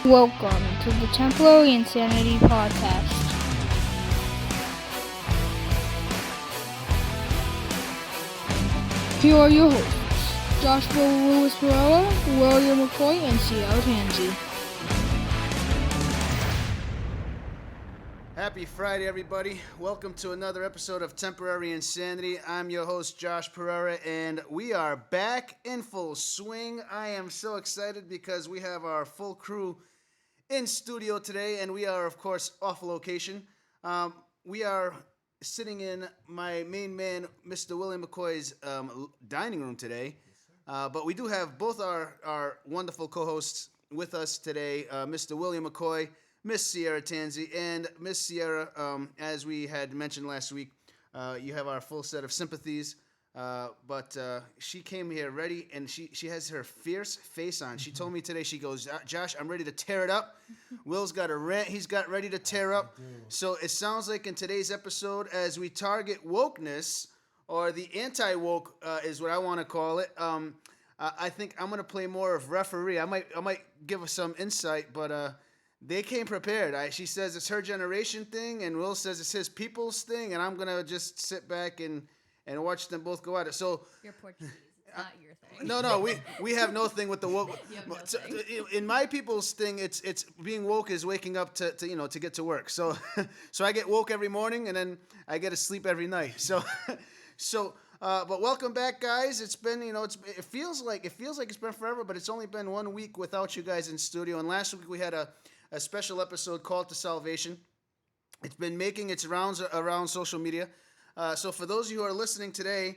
Welcome to the Temporary Insanity Podcast. Here are your hosts, Joshua Lewis Pereira, William McCoy, and Sierra Tansy. Happy Friday, everybody. Welcome to another episode of Temporary Insanity. I'm your host, Josh Pereira, and we are back in full swing. I am so excited because we have our full crew in studio today, and we are, of course, off location. We are sitting in my main man, Mr. William McCoy's dining room today, but we do have both our wonderful co-hosts with us today, Mr. William McCoy, Miss Sierra Tansy, and Miss Sierra, as we had mentioned last week, you have our full set of sympathies. But she came here ready, and she has her fierce face on. She told me today, she goes, Josh, I'm ready to tear it up. Will's got a rant he's got ready to tear up. So it sounds like in today's episode, as we target wokeness, or the anti-woke is what I want to call it, I think I'm going to play more of referee. I might give us some insight, but they came prepared. She says it's her generation thing, and Will says it's his people's thing, and I'm going to just sit back and watch them both go at it. So you're Portuguese. It's not your thing. No, we have no thing with the woke. You have no thing. In my people's thing, it's being woke is waking up to get to work. So I get woke every morning, and then I get to sleep every night. But welcome back, guys. It's been it feels like it's been forever, but it's only been 1 week without you guys in studio. And last week we had a special episode called to Salvation. It's been making its rounds around social media. So for those of you who are listening today,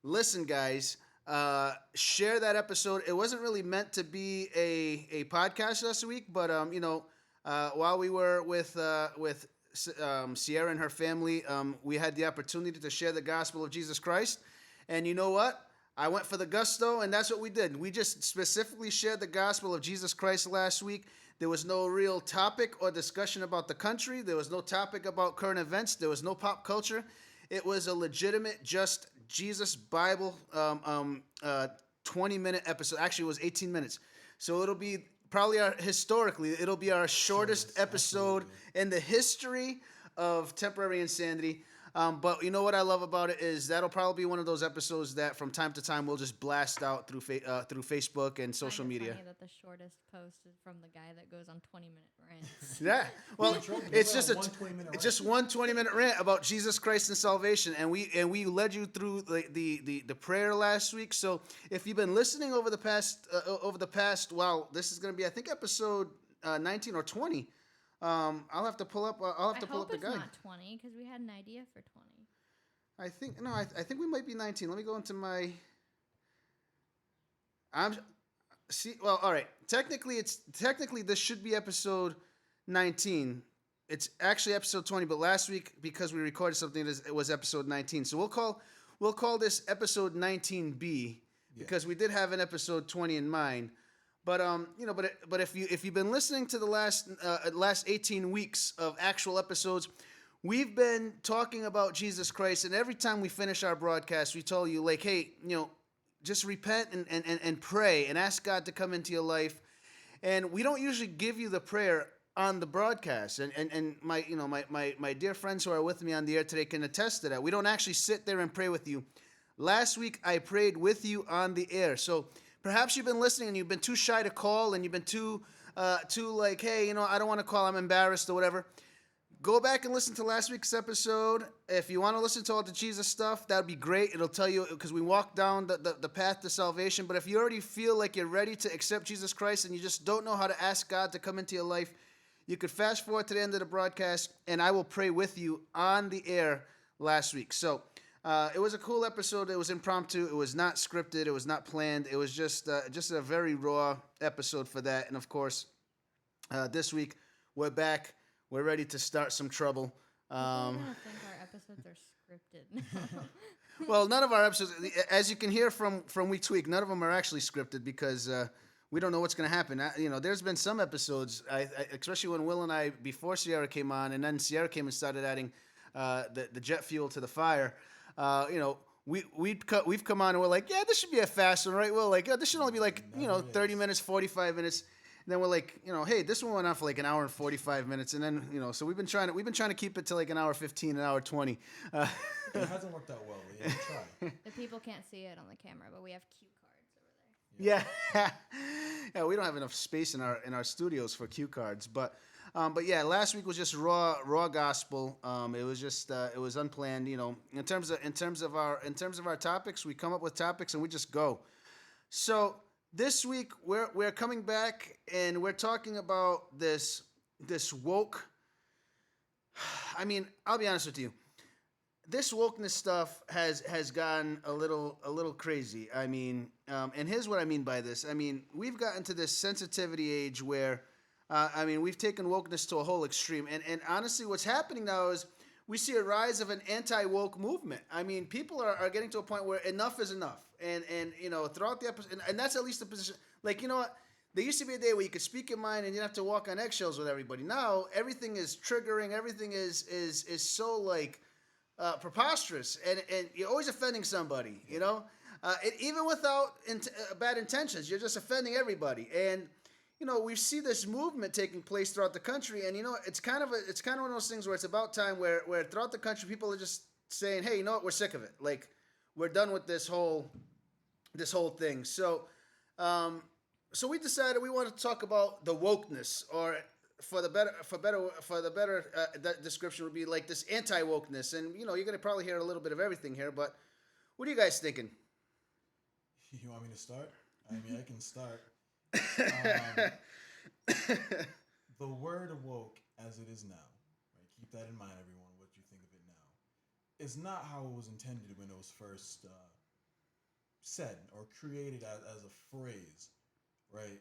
listen, guys, share that episode. It wasn't really meant to be a podcast this week, but while we were with Sierra and her family, we had the opportunity to share the gospel of Jesus Christ. And you know what? I went for the gusto, and that's what we did. We just specifically shared the gospel of Jesus Christ last week. There was no real topic or discussion about the country. There was no topic about current events. There was no pop culture. It was a legitimate, just Jesus Bible 20-minute episode. Actually, it was 18 minutes. So it'll be probably it'll be our shortest episode in the history of Temporary Insanity. But you know what I love about it is that'll probably be one of those episodes that from time to time we'll just blast out through Facebook and social media. Funny that the shortest post is from the guy that goes on 20-minute rants. Yeah, well, it's just one 20-minute rant about Jesus Christ and salvation, and we led you through the prayer last week. So if you've been listening over the past, wow, this is going to be I think episode 19 or 20. I'll have to pull up. I'll have to pull up the guide. I hope it's not 20 because we had an idea for 20. I think we might be 19. Let me go into my. Well, all right. Technically this should be episode 19. It's actually episode 20, but last week because we recorded something, it was episode 19. So we'll call this episode 19B because we did have an episode 20 in mind. But but if you've been listening to the last 18 weeks of actual episodes, we've been talking about Jesus Christ, and every time we finish our broadcast, we told you like, hey, just repent and pray and ask God to come into your life. And we don't usually give you the prayer on the broadcast, and my dear friends who are with me on the air today can attest to that. We don't actually sit there and pray with you. Last week I prayed with you on the air, so. Perhaps you've been listening and you've been too shy to call and you've been too like, hey, I don't want to call, I'm embarrassed or whatever. Go back and listen to last week's episode. If you want to listen to all the Jesus stuff, that would be great. It'll tell you, because we walk down the path to salvation. But if you already feel like you're ready to accept Jesus Christ and you just don't know how to ask God to come into your life, you could fast forward to the end of the broadcast and I will pray with you on the air last week. So it was a cool episode. It was impromptu. It was not scripted. It was not planned. It was just a very raw episode for that. And of course, this week we're back. We're ready to start some trouble. I don't think our episodes are scripted. Well, none of our episodes, as you can hear from week to week, none of them are actually scripted because we don't know what's going to happen. There's been some episodes, especially when Will and I, before Sierra came on, and then Sierra came and started adding the jet fuel to the fire. We've come on and we're like, yeah, this should be a fast one, right? Well, like this should only be like 30 minutes, 45 minutes, then we're like, hey, this one went on for like an hour and 45 minutes, and then so we've been trying to keep it to like an hour 15, an hour 20. It hasn't worked out well. We try. The people can't see it on the camera, but we have cue cards over there. Yeah, yeah. We don't have enough space in our studios for cue cards, but yeah. Last week was just raw gospel. It was just it was unplanned. In terms of our topics, we come up with topics and we just go. So this week we're coming back and we're talking about this woke. I mean, I'll be honest with you. This wokeness stuff has gotten a little crazy. I mean, and here's what I mean by this. I mean, we've gotten to this sensitivity age where, we've taken wokeness to a whole extreme. And honestly, what's happening now is we see a rise of an anti-woke movement. I mean, people are getting to a point where enough is enough. And throughout the episode, and that's at least the position. Like, you know what? There used to be a day where you could speak your mind and you didn't have to walk on eggshells with everybody. Now, everything is triggering. Everything is so, like, preposterous, and you're always offending somebody, even without bad intentions. You're just offending everybody, and we see this movement taking place throughout the country, and it's kind of one of those things where it's about time where throughout the country people are just saying, hey, you know what, we're sick of it. Like, we're done with this whole thing. So we decided we want to talk about the wokeness, or for the better that description would be like this anti-wokeness. And you're going to probably hear a little bit of everything here, but what are you guys thinking? You want me to start? I mean, I can start. The word woke as it is now, right? Keep that in mind, everyone, what you think of it now, is not how it was intended when it was first said or created as a phrase, right?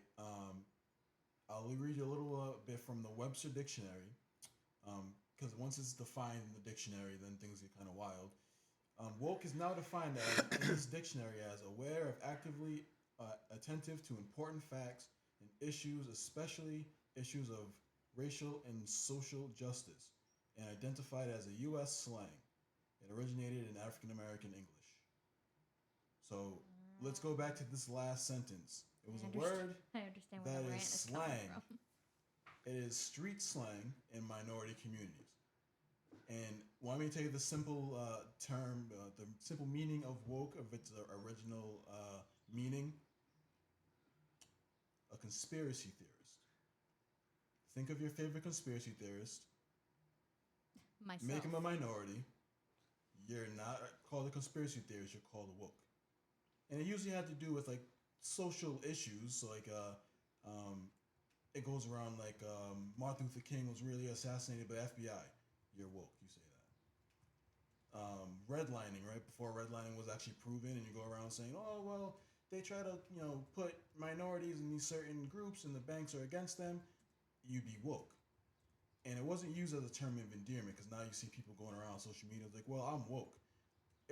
I'll read you a little bit from the Webster Dictionary, because once it's defined in the dictionary, then things get kind of wild. Woke is now defined in this dictionary as aware of, actively attentive to important facts and issues, especially issues of racial and social justice, and identified as a U.S. slang. It originated in African American English. So let's go back to this last sentence. It was a word that is slang. It is street slang in minority communities. And want me to tell you the simple term, the simple meaning of woke, of its original meaning? A conspiracy theorist. Think of your favorite conspiracy theorist. Myself. Make him a minority. You're not called a conspiracy theorist, you're called a woke. And it usually had to do with like social issues. So like it goes around like Martin Luther King was really assassinated by FBI. You're woke, you say that. Redlining, right? Before redlining was actually proven, and you go around saying, oh, well, they try to, put minorities in these certain groups and the banks are against them, you'd be woke. And it wasn't used as a term of endearment, because now you see people going around social media like, well, I'm woke.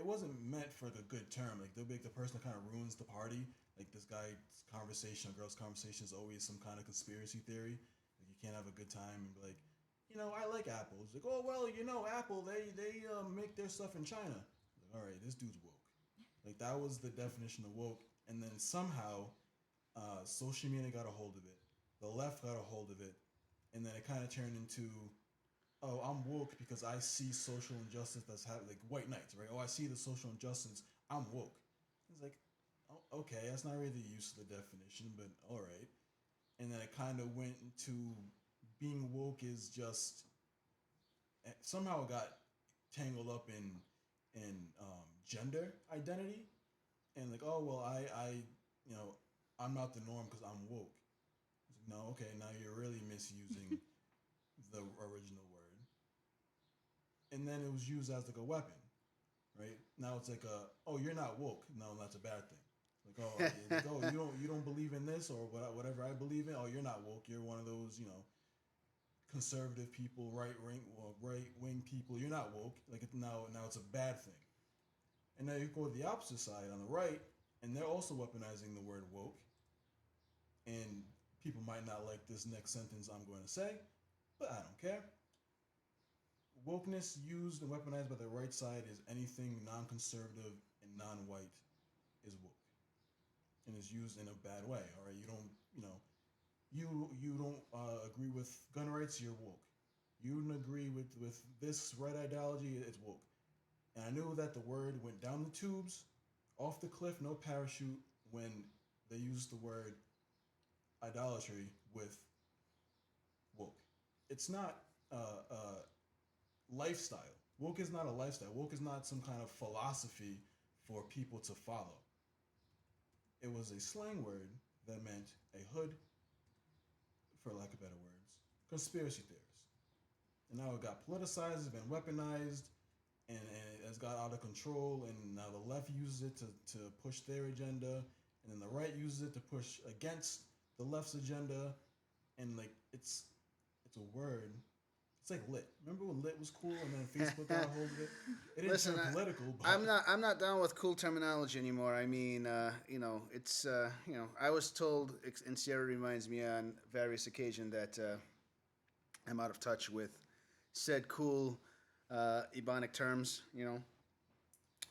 It wasn't meant for the good term. Like, they'll be like the person that kind of ruins the party. Like, this guy's conversation, a girl's conversation is always some kind of conspiracy theory. Like, you can't have a good time and be like, I like Apple. It's like, oh, well, Apple, they make their stuff in China. Like, all right, this dude's woke. Like, that was the definition of woke. And then somehow, social media got a hold of it. The left got a hold of it. And then it kind of turned into, oh, I'm woke because I see social injustice that's happening, like white knights, right? Oh, I see the social injustice, I'm woke. It's like, oh, okay, that's not really the use of the definition, but all right. And then it kind of went into being woke is just, somehow it got tangled up in gender identity. And like, oh, well, I'm not the norm because I'm woke. No, okay, now you're really misusing the original word. And then it was used as like a weapon, right? Now it's like oh, you're not woke. No, that's a bad thing. Like, oh, you don't believe in this or whatever I believe in. Oh, you're not woke. You're one of those, conservative people, right wing people. You're not woke. Like now it's a bad thing. And now you go to the opposite side on the right, and they're also weaponizing the word woke. And people might not like this next sentence I'm going to say, but I don't care. Wokeness used and weaponized by the right side is anything non-conservative and non-white is woke. And is used in a bad way, all right? You don't, you don't agree with gun rights, you're woke. You don't agree with this right ideology, it's woke. And I knew that the word went down the tubes, off the cliff, no parachute, when they used the word idolatry with woke. It's not a lifestyle. Woke is not a lifestyle. Woke is not some kind of philosophy for people to follow. It was a slang word that meant a hood, for lack of better words, conspiracy theorist. And now it got politicized, it's been weaponized, and it has got out of control, and now the left uses it to push their agenda, and then the right uses it to push against the left's agenda, and like it's a word. It's like lit. Remember when lit was cool, and then Facebook got a hold of it? It didn't Listen, turn political. But I'm not down with cool terminology anymore. I mean, it's I was told, and Sierra reminds me on various occasions that I'm out of touch with said cool Ebonic terms.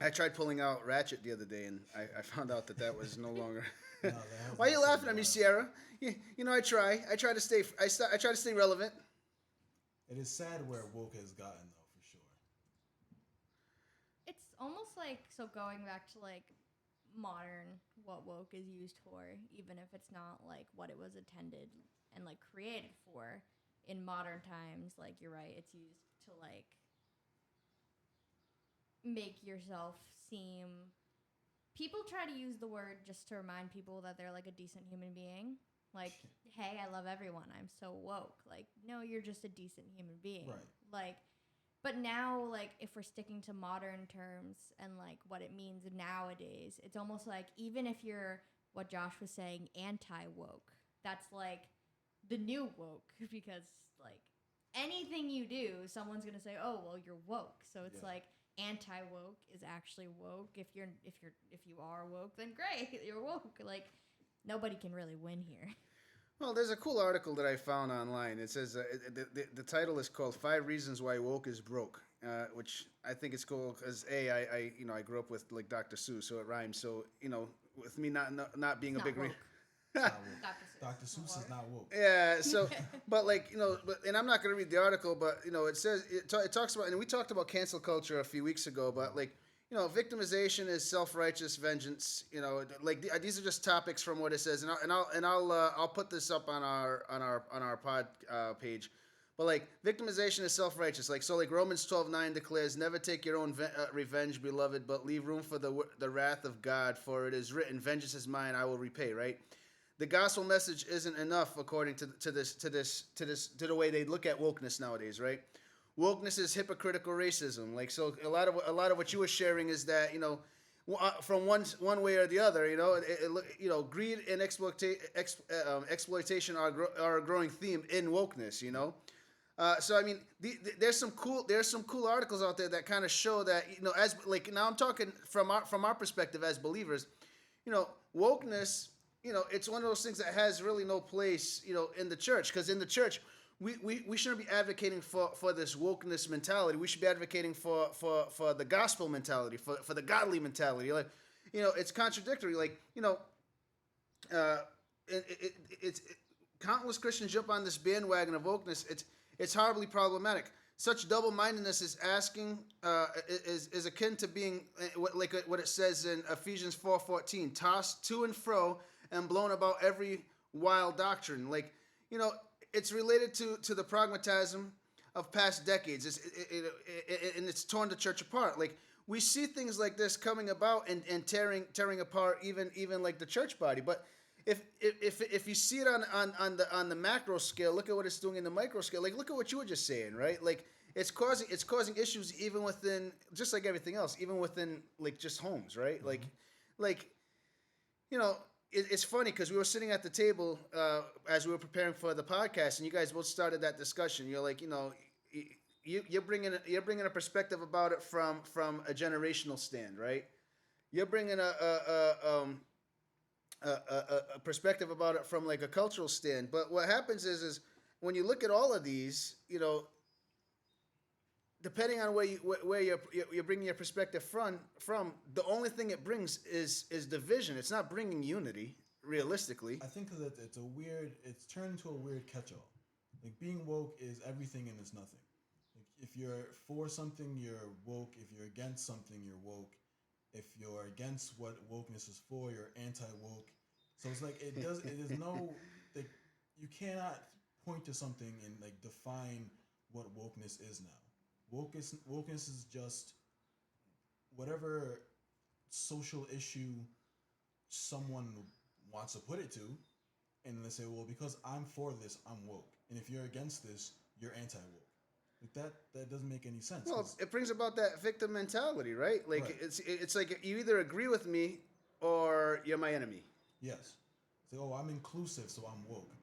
I tried pulling out ratchet the other day, and I found out that was no longer. No, Why are you laughing at me, Sierra? I try. I try to stay relevant. it is sad where woke has gotten, though, for sure. It's almost like, so going back to like modern, what woke is used for, even if it's not like what it was intended and like created for in modern times, like you're right, it's used to like make yourself seem. People try to use the word just to remind people that they're like a decent human being. Like, hey, I love everyone. I'm so woke. Like, no, you're just a decent human being. Right. Like, but now, like, if we're sticking to modern terms and like what it means nowadays, it's almost like even if you're, what Josh was saying, anti-woke, that's like the new woke, because like anything you do, someone's gonna say, oh, well, you're woke. So it's like anti-woke is actually woke. If you are woke, then great, you're woke. Like, nobody can really win here. Well, there's a cool article that I found online. It says the title is called "5 Reasons Why Woke is Broke," which I think is cool because I grew up with like Dr. Seuss, so it rhymes. So with me not being It's a big not woke. Dr. Seuss is not woke. yeah. So but and I'm not going to read the article, but it says it talks about, and we talked about cancel culture a few weeks ago, but victimization is self-righteous vengeance. These are just topics from what it says, and I'll put this up on our pod page. But victimization is self-righteous. Romans 12:9 declares, "Never take your own revenge, beloved, but leave room for the wrath of God. For it is written, Vengeance is mine; I will repay." Right. The gospel message isn't enough according to the way they look at wokeness nowadays. Right. Wokeness is hypocritical racism. So a lot of what you were sharing is that from one way or the other, greed and exploitation are a growing theme in wokeness. So I mean, there's some cool articles out there that kind of show that as now I'm talking from our perspective as believers, wokeness, it's one of those things that has really no place in the church, because in the church. We shouldn't be advocating for this wokeness mentality. We should be advocating for the gospel mentality, for the godly mentality. It's contradictory. It's countless Christians jump on this bandwagon of wokeness. It's horribly problematic. Such double-mindedness is akin to being what it says in Ephesians 4:14, tossed to and fro and blown about every wild doctrine. It's related to the pragmatism of past decades, and it's torn the church apart. We see things like this coming about and tearing apart even like the church body. But if you see it on the macro scale, look at what it's doing in the micro scale. Look at what you were just saying, right? It's causing issues even within, just like everything else, even within just homes, right? It's funny because we were sitting at the table as we were preparing for the podcast, and you guys both started that discussion. You're like, you're bringing a perspective about it from a generational stand, right? You're bringing a perspective about it from a cultural stand. But what happens is when you look at all of these, depending on where you're bringing your perspective from, the only thing it brings is division. It's not bringing unity, realistically. I think that it's turned into a weird catch-all. Like being woke is everything and it's nothing. Like if you're for something, you're woke. If you're against something, you're woke. If you're against what wokeness is for, you're anti-woke. So it's like it is no like you cannot point to something and like define what wokeness is now. Wokeness is just whatever social issue someone wants to put it to, and they say, well, because I'm for this, I'm woke, and if you're against this, you're anti-woke. Like that doesn't make any sense. Well, it brings about that victim mentality, right? Like Right. it's like you either agree with me or you're my enemy. Yes. Say, oh, I'm inclusive, so I'm woke.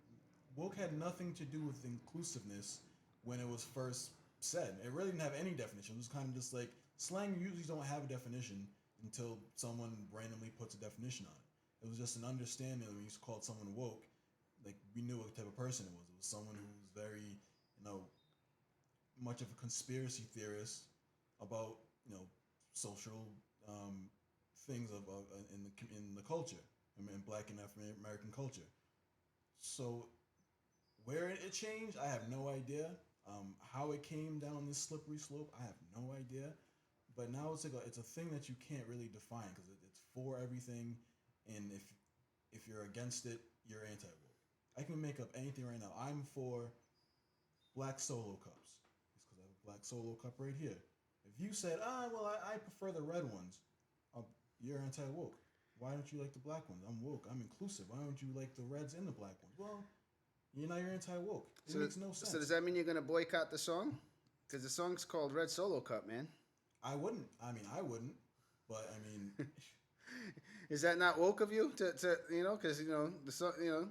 Woke had nothing to do with inclusiveness when it was first said. It really didn't have any definition. It was kind of just like slang usually don't have a definition until someone randomly puts a definition on it. It was just an understanding when you called someone woke, like we knew what type of person it was. It was someone who was very, much of a conspiracy theorist about, social things of in the culture, in Black and African American culture. So where it changed, I have no idea. How it came down this slippery slope, I have no idea. But now it's a thing that you can't really define because it's for everything, and if you're against it, you're anti-woke. I can make up anything right now. I'm for black Solo cups. It's because I have a black Solo cup right here. If you said, well, I prefer the red ones, you're anti-woke. Why don't you like the black ones? I'm woke. I'm inclusive. Why don't you like the reds and the black ones? Well, you're anti-woke. It makes no sense. So does that mean you're going to boycott the song? Because the song's called Red Solo Cup, man. I wouldn't. I wouldn't. But Is that not woke of you to because the song, you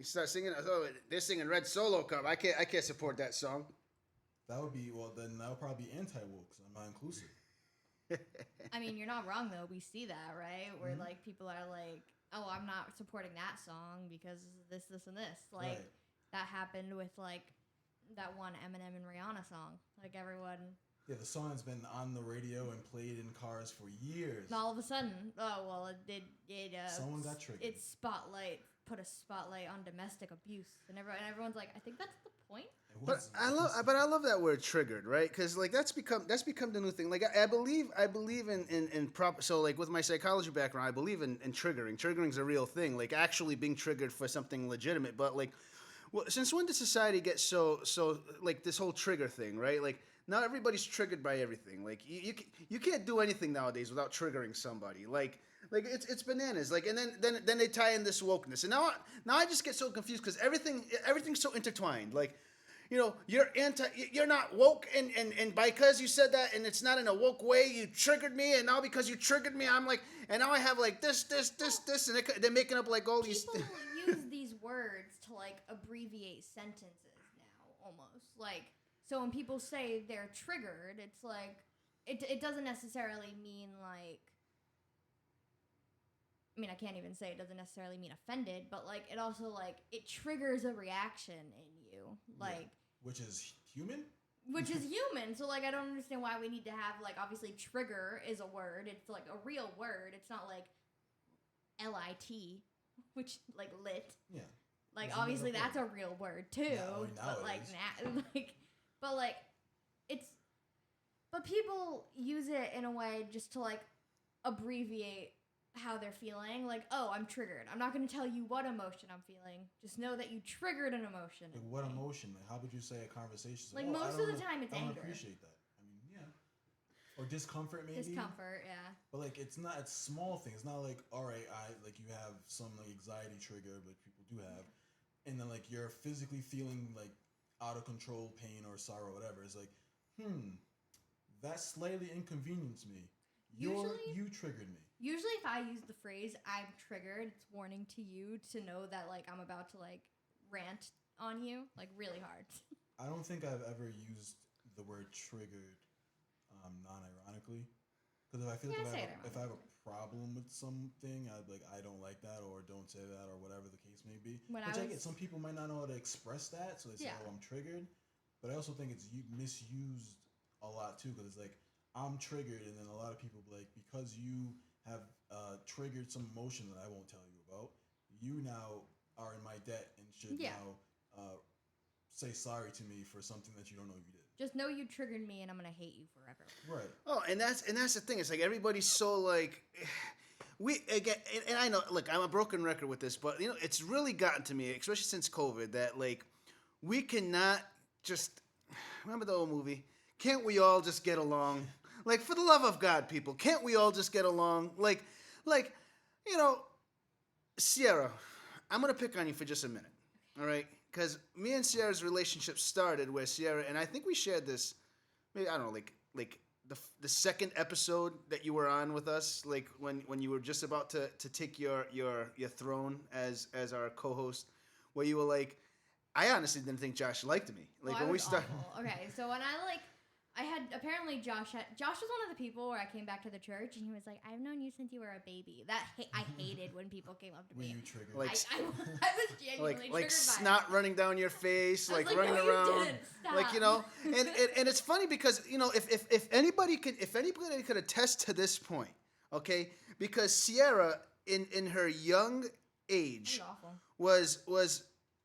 start singing. Oh, they're singing Red Solo Cup. I can't support that song. That would be then that would probably be anti-woke because I'm not inclusive. I mean, you're not wrong though. We see that, right? Where like people are like, "Oh, I'm not supporting that song because this, and this." Like Right. that happened with like that one Eminem and Rihanna song. Like everyone. Yeah, the song has been on the radio and played in cars for years. And all of a sudden, Someone got triggered. It put a spotlight on domestic abuse, and everyone's like, I think that's the point. But I love that word triggered, right? Because like that's become the new thing. Like I believe in proper. So like with my psychology background, I believe in triggering. Triggering's a real thing. Like actually being triggered for something legitimate. But like, since when did society get so like this whole trigger thing, right? Like now everybody's triggered by everything. Like you can't do anything nowadays without triggering somebody. Like it's bananas. Like and then they tie in this wokeness. And now I just get so confused because everything's so intertwined. Like. You're not woke, and because you said that, and it's not in a woke way, you triggered me, and now because you triggered me, I'm like, and now I have like this, and they're making up like all these. People use these words to like abbreviate sentences now, almost like. So when people say they're triggered, it's like it doesn't necessarily mean like. I mean, I can't even say it doesn't necessarily mean offended, but like it also like it triggers a reaction in you, like which is human. Which is human. So like I don't understand why we need to have like obviously trigger is a word. It's like a real word. It's not like LIT, which like lit. Yeah. Like It's obviously another that's a real word too. Now But it like is. but it's but people use it in a way just to like abbreviate how they're feeling. Like, oh, I'm triggered. I'm not going to tell you what emotion I'm feeling. Just know that you triggered an emotion. Like what emotion? Like how would you say a conversation? Like most of the time it's I don't anger. appreciate that. I mean, yeah. Or discomfort maybe. Discomfort, yeah. But like it's small things. It's not like all right, like you have some like anxiety trigger, but people do have, and then like you're physically feeling like out of control pain or sorrow, whatever. It's like, that slightly inconvenienced me. You triggered me. Usually if I use the phrase I'm triggered, it's warning to you to know that like I'm about to like rant on you like really hard. I don't think I've ever used the word triggered non-ironically. Because I feel like if I have a problem with something, I don't like that or don't say that or whatever the case may be. I get some people might not know how to express that, so they say, "Oh, I'm triggered." But I also think it's misused a lot too, because it's like I'm triggered, and then a lot of people like because you have triggered some emotion that I won't tell you about, you now are in my debt and should now say sorry to me for something that you don't know you did. Just know you triggered me, and I'm gonna hate you forever. Right. Oh, and that's the thing. It's like everybody's so like, we again, and I know. Look, I'm a broken record with this, but it's really gotten to me, especially since COVID, that like we cannot just remember the old movie. Can't we all just get along? Like, for the love of God, people, can't we all just get along? Like, Sierra, I'm gonna pick on you for just a minute, all right? Because me and Sierra's relationship started where Sierra, and I think we shared this, maybe, I don't know, like the second episode that you were on with us, like when you were just about to take your throne as our co-host, where you were like, I honestly didn't think Josh liked me. Like, when we started. Okay, so when I had apparently Josh was one of the people where I came back to the church and he was like, I've known you since you were a baby. I hated when people came up to me. Were you triggered? I was genuinely triggered by like snot running down your face, like like, running no, around, you didn't. Stop. like and it's funny because if anybody could attest to this point, okay, because Sierra in her young age was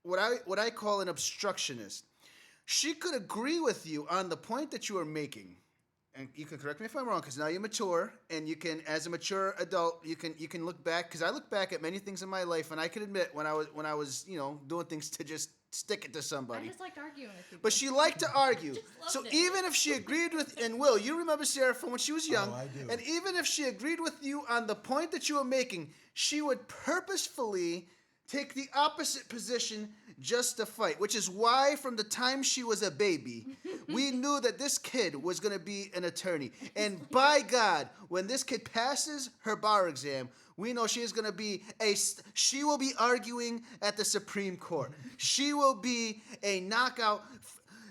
what I call an obstructionist. She could agree with you on the point that you are making, and you can correct me if I'm wrong, because now you're mature, and you can, as a mature adult, you can look back. Because I look back at many things in my life, and I can admit when I was doing things to just stick it to somebody. I just liked arguing with people. But she liked to argue. So it. even if she agreed with, and Will, you remember Sarah from when she was young, I do. and even if she agreed with you on the point that you were making, she would purposefully take the opposite position just to fight, which is why from the time she was a baby, we knew that this kid was going to be an attorney. And by God, when this kid passes her bar exam, we know she is going to be she will be arguing at the Supreme Court. She will be a knockout.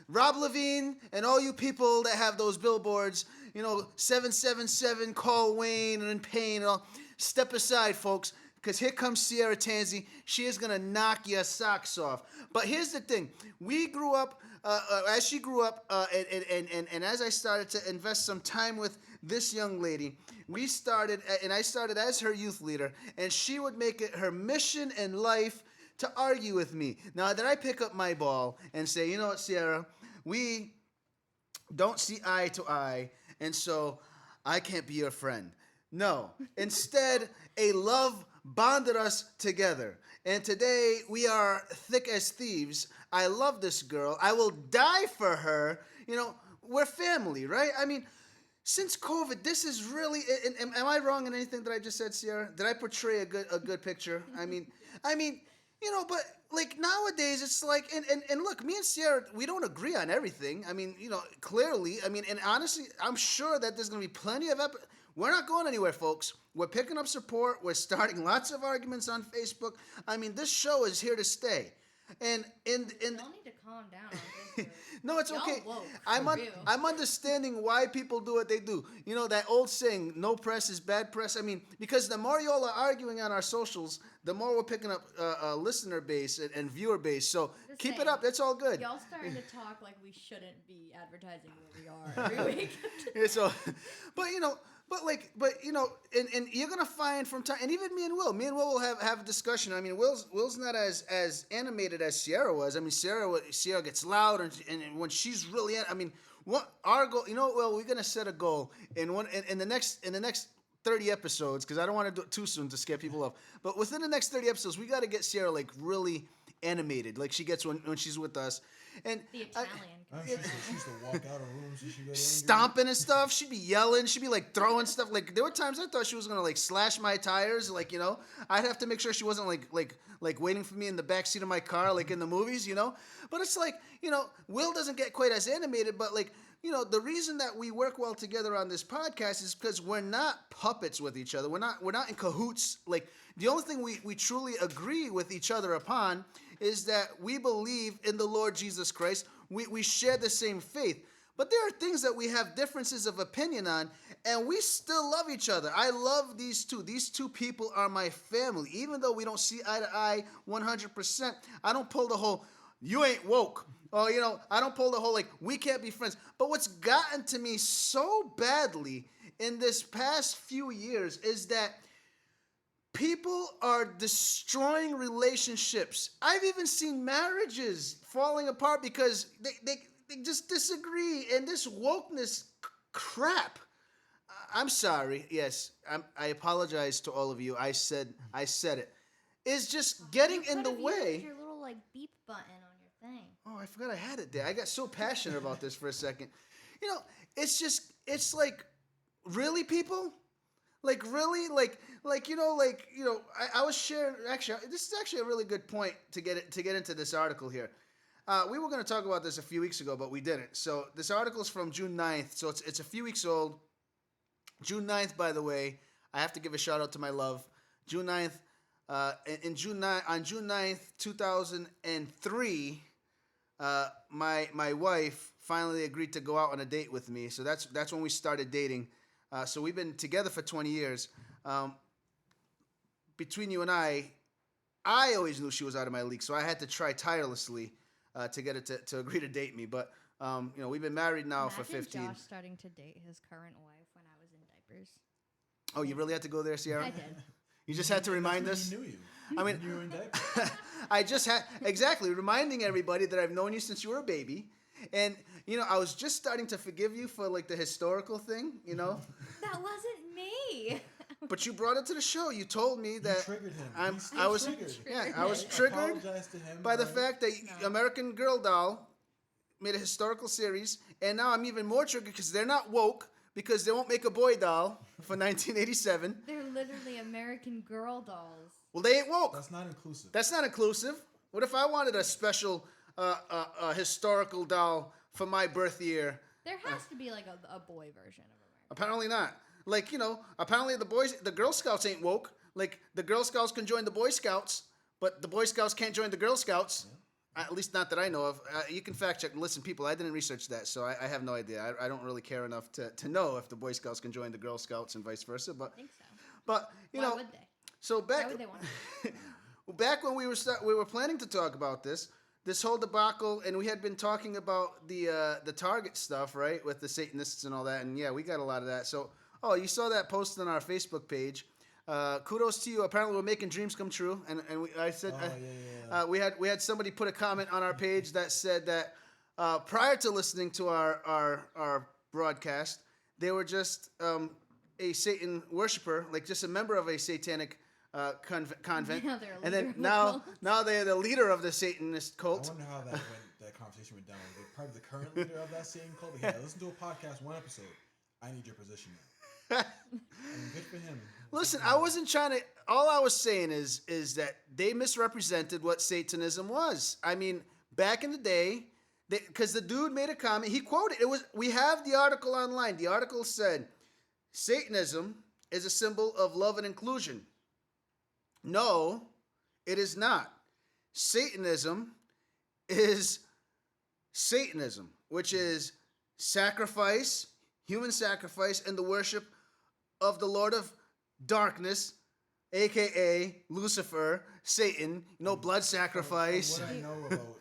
Rob Levine and all you people that have those billboards, 777, call Wayne and Payne and all, step aside, folks. Because here comes Sierra Tanzi. She is going to knock your socks off. But here's the thing. We grew up, as she grew up, and as I started to invest some time with this young lady, I started as her youth leader, and she would make it her mission in life to argue with me. Now, then I pick up my ball and say, you know what, Sierra, we don't see eye to eye, and so I can't be your friend. No. Instead, a love bonded us together. And today we are thick as thieves. I love this girl. I will die for her. We're family, right? I mean, since COVID, this is really. Am I wrong in anything that I just said, Sierra? Did I portray a good picture? I mean, but like nowadays, it's like, and look, me and Sierra, we don't agree on everything. I mean, clearly. I mean, and honestly, I'm sure that there's gonna be plenty of We're not going anywhere, folks. We're picking up support. We're starting lots of arguments on Facebook. I mean, this show is here to stay. And y'all need to calm down on this. No, it's y'all okay. woke, I'm understanding why people do what they do. That old saying, no press is bad press. I mean, because the more y'all are arguing on our socials, the more we're picking up a listener base and viewer base. So keep it up. It's all good. Y'all starting to talk like we shouldn't be advertising where we are every week. And you're gonna find from time, and even me and Will will have a discussion. I mean, Will's not as animated as Sierra was. I mean, Sierra gets loud, and when she's really, I mean, what our goal? Well, we're gonna set a goal in the next 30 episodes, because I don't want to do it too soon to scare people off. But within the next 30 episodes, we got to get Sierra like really animated, like she gets when she's with us. And the Italian. She used to walk out of rooms and she got stomping and stuff. She'd be yelling. She'd be like throwing stuff. Like there were times I thought she was gonna like slash my tires. Like I'd have to make sure she wasn't like waiting for me in the back seat of my car, like in the movies. But it's like Will doesn't get quite as animated, but like. The reason that we work well together on this podcast is because we're not puppets with each other. We're not in cahoots. Like the only thing we truly agree with each other upon is that we believe in the Lord Jesus Christ. We share the same faith. But there are things that we have differences of opinion on, and we still love each other. I love these two. These two people are my family. Even though we don't see eye to eye 100%, I don't pull the whole, you ain't woke. Oh, I don't pull the whole, like, we can't be friends. But what's gotten to me so badly in this past few years is that People are destroying relationships. I've even seen marriages falling apart because they just disagree. And this wokeness crap. I'm sorry. Yes, I apologize to all of you. I said it. Is just getting in the way. Your little like beep button on your thing. Oh, I forgot I had it there. I got so passionate about this for a second. You know, it's like, really, people? Like, really? I was sharing, actually, this is actually a really good point to get into this article here. We were going to talk about this a few weeks ago, but we didn't. So this article is from June 9th, so it's a few weeks old. June 9th, by the way, I have to give a shout out to my love. June 9th, on June 9th, 2003, my wife finally agreed to go out on a date with me. So that's when we started dating. So we've been together for 20 years. Between you and I always knew she was out of my league, so I had to try tirelessly to get her to agree to date me. But we've been married now for 15. Josh starting to date his current wife when I was in diapers. Oh, you really had to go there, Sierra? I did. You just had to remind us? He knew you. I mean, You were in diapers. I just had, exactly, reminding everybody that I've known you since you were a baby. And, I was just starting to forgive you for, like, the historical thing, That wasn't me. But you brought it to the show. You told me that You triggered him. I was triggered. Yeah, I was I triggered apologized to him, by the right? fact that No. American Girl Doll made a historical series, and now I'm even more triggered because they're not woke, because they won't make a boy doll for 1987. They're literally American Girl dolls. Well, they ain't woke. That's not inclusive. That's not inclusive. What if I wanted a special historical doll for my birth year? There has to be like a boy version of American. Apparently not. Like, apparently the Girl Scouts ain't woke. Like, the Girl Scouts can join the Boy Scouts, but the Boy Scouts can't join the Girl Scouts. At least not that I know of. You can fact check and listen, people. I didn't research that, so I have no idea. I don't really care enough to know if the Boy Scouts can join the Girl Scouts and vice versa. But I think so. But Why would they? So Why would they want to? back when we were planning to talk about this whole debacle, and we had been talking about the Target stuff, right, with the Satanists and all that, and yeah, we got a lot of that. So, you saw that posted on our Facebook page. Kudos to you. Apparently, we're making dreams come true, and I said we had somebody put a comment on our page that said that prior to listening to our broadcast, they were just a Satan worshiper, like just a member of a satanic convent, Now now they're the leader of the Satanist I cult. wonder how that conversation went down. They're part of the current leader of that Satan cult. But yeah, listen to a podcast, one episode. I need your position now. I mean, good for him. Listen, I wasn't trying to. All I was saying is that they misrepresented what Satanism was. I mean, back in the day, because the dude made a comment, he quoted it. We have the article online. The article said, "Satanism is a symbol of love and inclusion." No, it is not. Satanism is Satanism, which is sacrifice, human sacrifice, and the worship of the Lord of Darkness, aka Lucifer, Satan. Blood sacrifice. From what I know about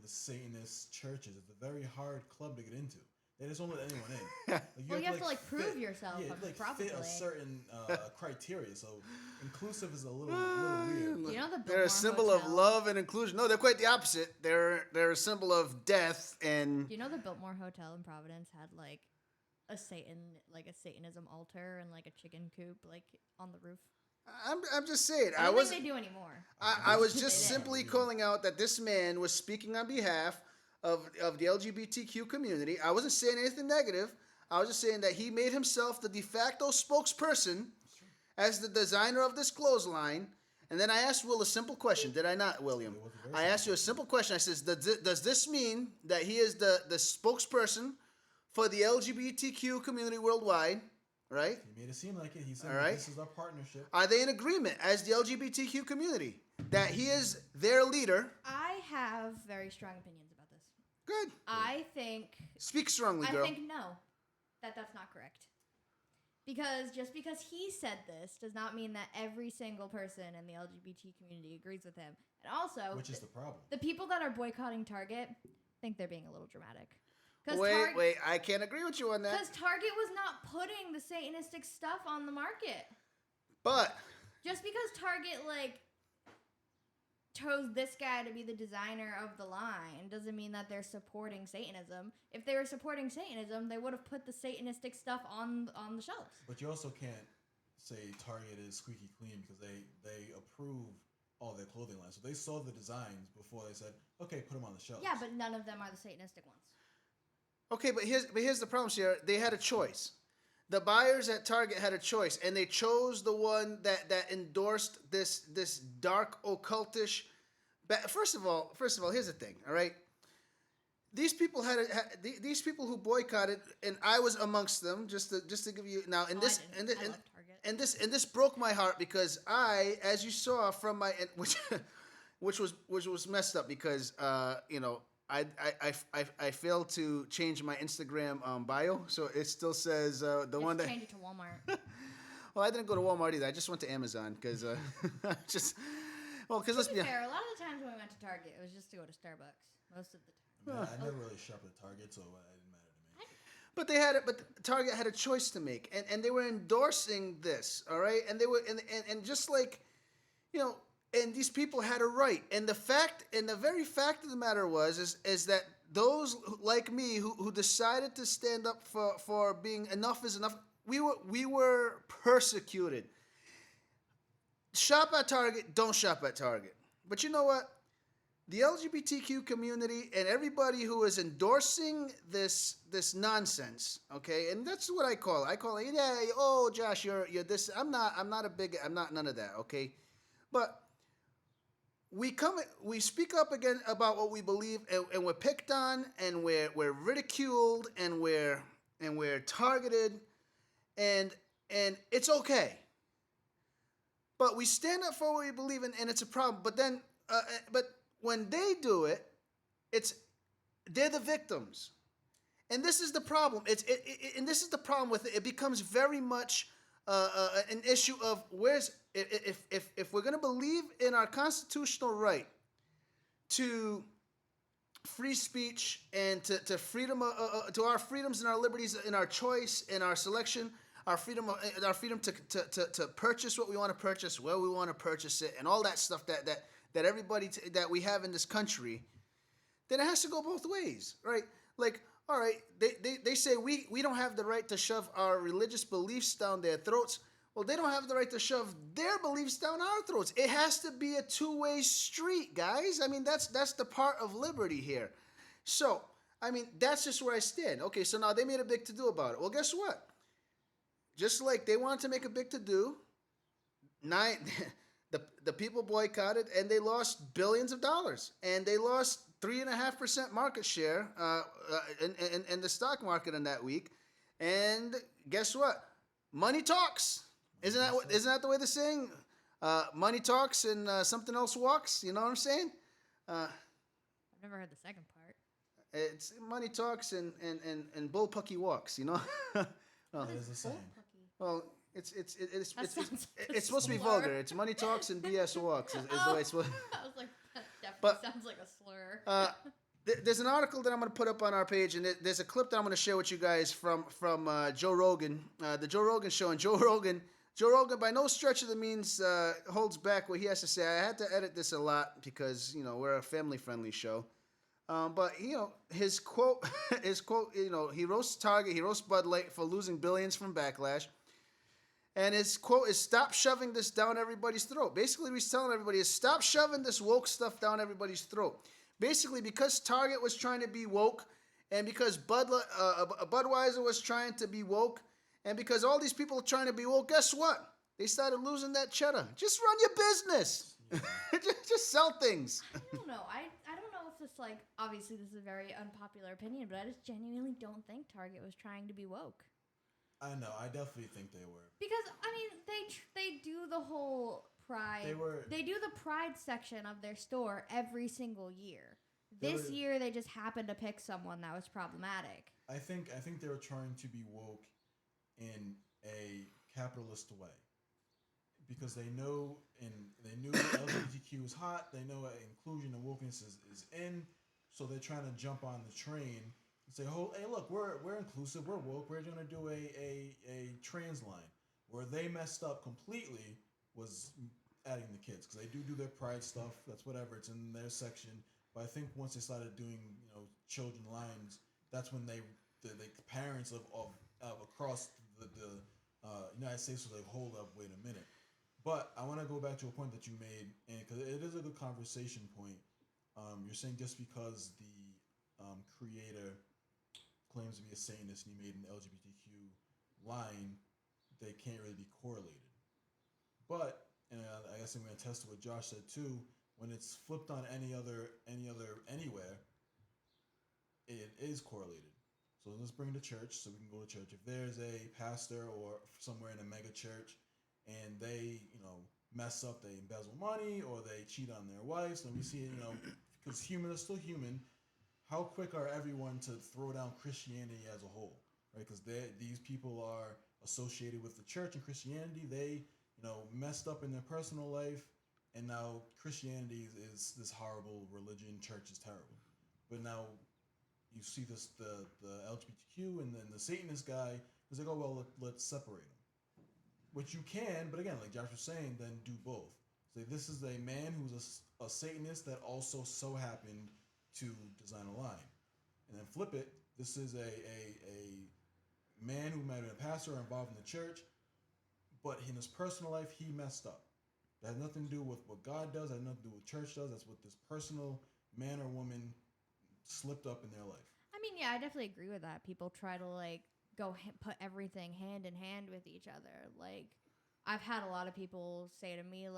the Satanist churches, it's a very hard club to get into. They just don't let anyone in. Like, you have to prove yourself. Yeah, probably. fit a certain criteria. So inclusive is a little weird. You know the They're a Biltmore symbol Hotel? of love and inclusion. No, they're quite the opposite. They're a symbol of death and. Do you know the Biltmore Hotel in Providence had like a Satanism altar and like a chicken coop like on the roof? I'm just saying. I don't think they do anymore. I was just They did. simply calling out that this man was speaking on behalf of the LGBTQ community. I wasn't saying anything negative. I was just saying that he made himself the de facto spokesperson as the designer of this clothesline. And then I asked Will a simple question. Did I not, William? I asked you a simple question. I says, does this mean that he is the spokesperson for the LGBTQ community worldwide? Right? He made it seem like it. He said, this is our partnership. Are they in agreement as the LGBTQ community that he is their leader? I have very strong opinions about this. Good. I think. Speak strongly, girl. I think no, that's not correct. Because just because he said this does not mean that every single person in the LGBT community agrees with him. And also, which is the problem. The people that are boycotting Target think they're being a little dramatic. Wait, I can't agree with you on that. Because Target was not putting the Satanistic stuff on the market. But just because Target like chose this guy to be the designer of the line doesn't mean that they're supporting Satanism. If they were supporting Satanism, they would have put the Satanistic stuff on the shelves. But you also can't say Target is squeaky clean because they approve all their clothing lines. So they saw the designs before they said, okay, put them on the shelves. Yeah, but none of them are the Satanistic ones. okay, but here's the problem, Sierra. They had a choice. The buyers at Target had a choice, and they chose the one that endorsed this dark occultish. First of all, here's the thing. All right, these people these people who boycotted, and I was amongst them. Just to give you now, and this I love Target. and this broke my heart because I, as you saw from my which was messed up because you know. I failed to change my Instagram bio, so it still says the one that. Change it to Walmart. Well, I didn't go to Walmart either. I just went to Amazon because because let's be fair, a lot of the times when we went to Target, it was just to go to Starbucks. Most of the time. I never really shopped at Target, so it didn't matter to me. But but Target had a choice to make, and they were endorsing this, all right, and they were and just like, you know. And these people had a right, and the very fact of the matter is that those like me who decided to stand up for being enough is enough, we were persecuted. Shop at Target, don't shop at Target. But you know what? The LGBTQ community and everybody who is endorsing this nonsense, okay, and that's what I call it. I call it, yeah, oh Josh, you're this. I'm not none of that, okay, but. We speak up again about what we believe, and we're picked on, and we're ridiculed, and we're targeted, and it's okay. But we stand up for what we believe in, and it's a problem. But then, but when they do it, they're the victims, and this is the problem. And this is the problem with it. It becomes very much an issue of if we're going to believe in our constitutional right to free speech and to freedom to our freedoms and our liberties in our choice in our selection, our freedom to purchase what we want to purchase, where we want to purchase it, and all that stuff that everybody that we have in this country, then it has to go both ways, right? Like, all right, they say we don't have the right to shove our religious beliefs down their throats. Well, they don't have the right to shove their beliefs down our throats. It has to be a two-way street, guys. I mean, that's the part of liberty here. So, I mean, that's just where I stand. Okay, so now they made a big to-do about it. Well, guess what? Just like they wanted to make a big to-do, the people boycotted, and they lost billions of dollars. And they lost 3.5% market share in the stock market in that week. And guess what? Money talks. Isn't that the way the saying? Money talks and something else walks. You know what I'm saying? I've never heard the second part. It's money talks and bullpucky walks. You know. Well, it is the same. Well, it's supposed to be vulgar. It's money talks and BS walks is the way it's supposed. I was like, that definitely sounds like a slur. There's an article that I'm going to put up on our page, and there's a clip that I'm going to share with you guys from Joe Rogan, the Joe Rogan show. And Joe Rogan, by no stretch of the means, holds back what he has to say. I had to edit this a lot because we're a family-friendly show. But his quote, he roasts Target, he roasts Bud Light for losing billions from backlash. And his quote is, "Stop shoving this down everybody's throat." Basically, what he's telling everybody is, stop shoving this woke stuff down everybody's throat. Basically, because Target was trying to be woke, and because Budweiser was trying to be woke, and because all these people are trying to be woke, guess what? They started losing that cheddar. Just run your business. just sell things. I don't know. I don't know if this, obviously this is a very unpopular opinion, but I just genuinely don't think Target was trying to be woke. I know. I definitely think they were. Because, I mean, they do the whole pride. They do the pride section of their store every single year. This year, they just happened to pick someone that was problematic. I think they were trying to be woke in a capitalist way, because they knew LGBTQ is hot. They know inclusion and wokeness is in, so they're trying to jump on the train and say, "Oh, hey, look, we're inclusive, we're woke. We're gonna do a trans line. Where they messed up completely was adding the kids, because they do their pride stuff. That's whatever. It's in their section. But I think once they started doing, children lines, that's when the parents of across the United States was like, hold up, wait a minute. But I want to go back to a point that you made, and because it is a good conversation point. You're saying just because the creator claims to be a Satanist and he made an LGBTQ line, they can't really be correlated. But, and I guess I'm going to test what Josh said too, when it's flipped on anywhere, it is correlated. So let's bring the church so we can go to church. If there's a pastor or somewhere in a mega church and they, mess up, they embezzle money or they cheat on their wives, and we see it, because human is still human, how quick are everyone to throw down Christianity as a whole, right? Because these people are associated with the church and Christianity. They, messed up in their personal life, and now Christianity is this horrible religion. Church is terrible. But now you see this the LGBTQ and then the Satanist guy is like, oh well, let's separate them. Which you can, but again, like Josh was saying, then do both. So this is a man who's a Satanist that also so happened to design a line. And then flip it, this is a man who might have been a pastor or involved in the church, but in his personal life, he messed up. That has nothing to do with what God does, that has nothing to do with what church does. That's what this personal man or woman slipped up in their life. I mean, yeah, I definitely agree with that. People try to, put everything hand in hand with each other. Like, I've had a lot of people say to me,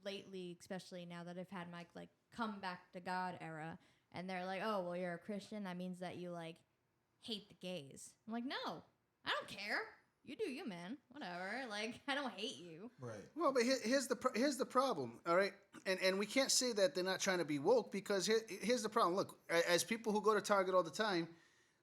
lately, especially now that I've had my, come back to God era, and they're like, oh, well, you're a Christian. That means that you, hate the gays. I'm like, no, I don't care. You do you, man. Whatever. I don't hate you. Right. Well, but here's the problem, all right? And we can't say that they're not trying to be woke, because here's the problem. Look, as people who go to Target all the time,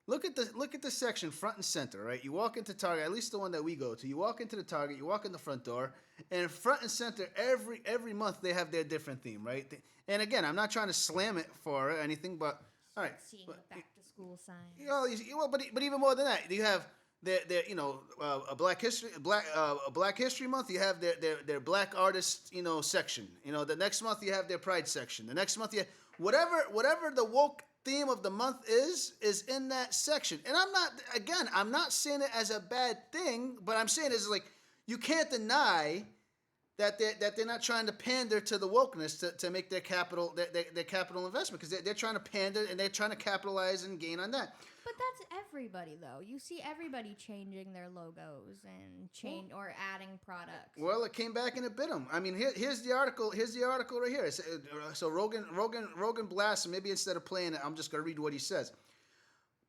look at the section front and center, right? You walk into Target, at least the one that we go to. You walk into the Target, you walk in the front door, and front and center every month they have their different theme, right? And again, I'm not trying to slam it for anything, but all right. Seeing the back to school signs. But even more than that, you have a Black History Month. You have their Black artist section. The next month you have their Pride section. The next month whatever the woke theme of the month is in that section. And I'm not saying it as a bad thing, but I'm saying it's you can't deny that they're not trying to pander to the wokeness to make their capital investment, because they're trying to pander and they're trying to capitalize and gain on that. But that's everybody, though. You see everybody changing their logos and or adding products. Well, it came back and it bit them. I mean, here's the article. Here's the article right here. So Rogan blasts. Maybe instead of playing it, I'm just going to read what he says.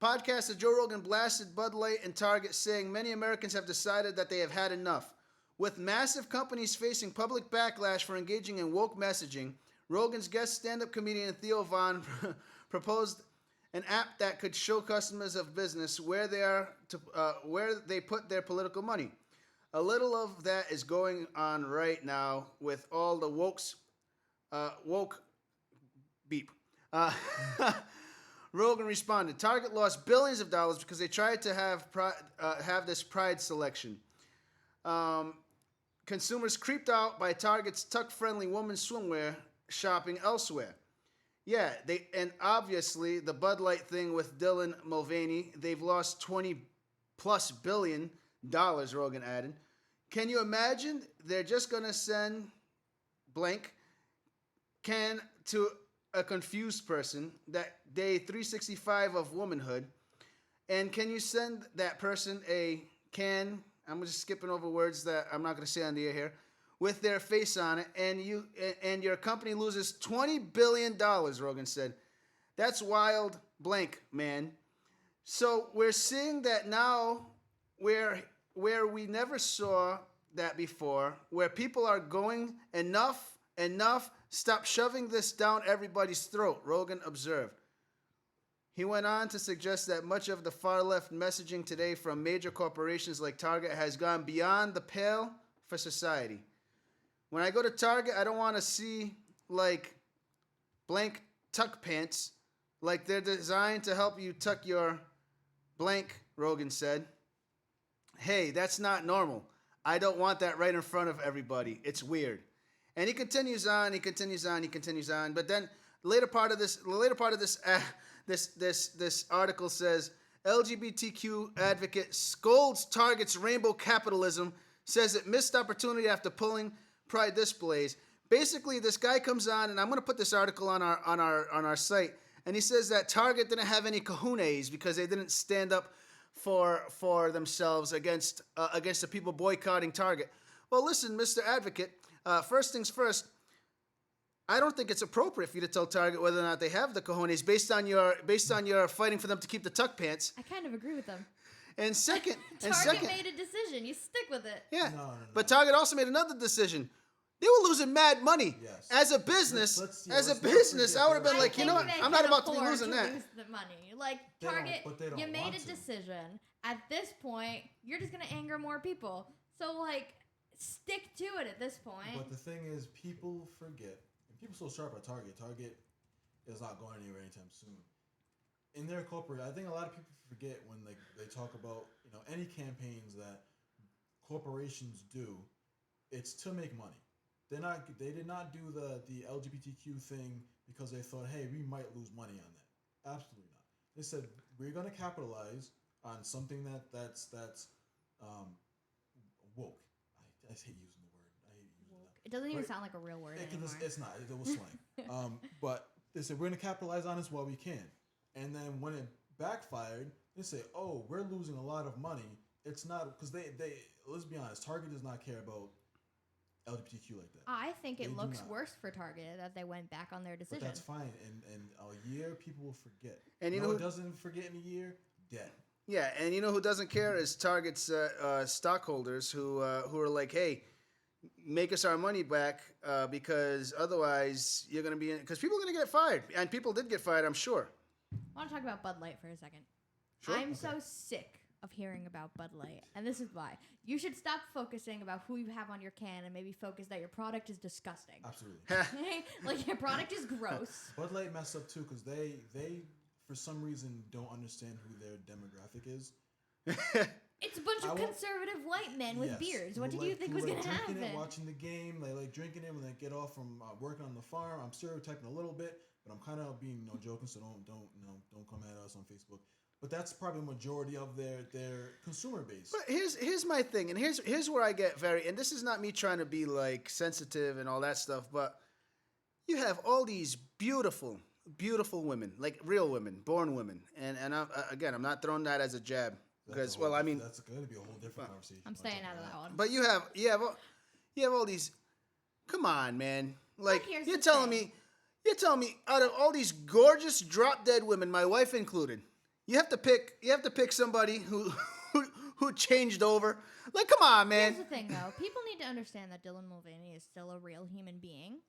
Podcaster Joe Rogan blasted Bud Light and Target, saying many Americans have decided that they have had enough. With massive companies facing public backlash for engaging in woke messaging, Rogan's guest stand-up comedian Theo Von proposed an app that could show customers of business where they put their political money. A little of that is going on right now with all the woke beep. Rogan responded, Target lost billions of dollars because they tried to have this Pride selection. Consumers creeped out by Target's tuck-friendly women's swimwear shopping elsewhere. Yeah, and obviously the Bud Light thing with Dylan Mulvaney, they've lost $20+ billion, Rogan added. Can you imagine? They're just going to send blank can to a confused person that day 365 of womanhood. And can you send that person a can, I'm just skipping over words that I'm not going to say on the air here, with their face on it, and your company loses $20 billion, Rogan said. That's wild blank, man. So we're seeing that now where we never saw that before, where people are going, enough, stop shoving this down everybody's throat, Rogan observed. He went on to suggest that much of the far-left messaging today from major corporations like Target has gone beyond the pale for society. When I go to Target, I don't want to see, blank tuck pants, like they're designed to help you tuck your blank, Rogan said. Hey, that's not normal. I don't want that right in front of everybody. It's weird. And he continues on. But then the later part of this this article says LGBTQ advocate scolds Target's rainbow capitalism, says it missed opportunity after pulling pride displays. Basically, this guy comes on, and I'm going to put this article on our site, and he says that Target didn't have any cojones because they didn't stand up for themselves against the people boycotting Target. Well, listen, Mr. Advocate. First things first, I don't think it's appropriate for you to tell Target whether or not they have the cojones based on your fighting for them to keep the tuck pants. I kind of agree with them. And second, Target made a decision. You stick with it. Yeah. No. But Target also made another decision. They were losing mad money. Yes. As a business, let's I would have been I like, you know what? think they I'm not can about to be afford losing that. lose the money. Like They don't- Target, but they don't you made want a to. decision. At this point, you're just gonna anger more people. So like, stick to it at this point. But the thing is, people forget, and people so sharp at Target. Target is not going anywhere anytime soon. In their corporate, I think a lot of people forget when they talk about any campaigns that corporations do. It's to make money. They did not do the LGBTQ thing because they thought, hey, we might lose money on that. Absolutely not. They said we're going to capitalize on something that's woke. I hate using the word. I hate using that. It doesn't even Right. sound like a real word anymore. It's not. It was slang. But they said we're going to capitalize on this while we can. And then when it backfired, they say, oh, we're losing a lot of money. It's not because they let's be honest, Target does not care about LGBTQ like that. I think They it do looks not. worse for Target that they went back on their But decision. that's fine. In a year, people will forget. And you know know who who- doesn't forget in a year? Dead. Yeah, and you know who doesn't care is Target's stockholders who are like, hey, make us our money back because otherwise you're going to be in, because people are going to get fired. And people did get fired, I'm sure. I want to talk about Bud Light for a second. Sure. I'm so sick of hearing about Bud Light, and this is why. You should stop focusing about who you have on your can and maybe focus that your product is disgusting. Absolutely. Like, your product is gross. Bud Light messed up too because they for some reason don't understand who their demographic is. It's a bunch I of won't- conservative white men with Yes. beards. What Who did you like- think who was like going to drinking happen? it, watching the game. They like drinking it when they get off from working on the farm. I'm stereotyping a little bit, but I'm kind of being joking, so don't come at us on Facebook. But that's probably a majority of their consumer base. But here's my thing, and here's where I get very, and this is not me trying to be like sensitive and all that stuff, but you have all these beautiful women, like real women, born women, and I'm not throwing that as a jab because, well, I mean, that's going to be a whole different conversation. I'm staying out of that one. but you have all these. Come on, man! Like here's you're the telling thing. me out of all these gorgeous drop dead women, my wife included, you have to pick somebody who changed over. Like, come on, man! Here's the thing, though. People need to understand that Dylan Mulvaney is still a real human being.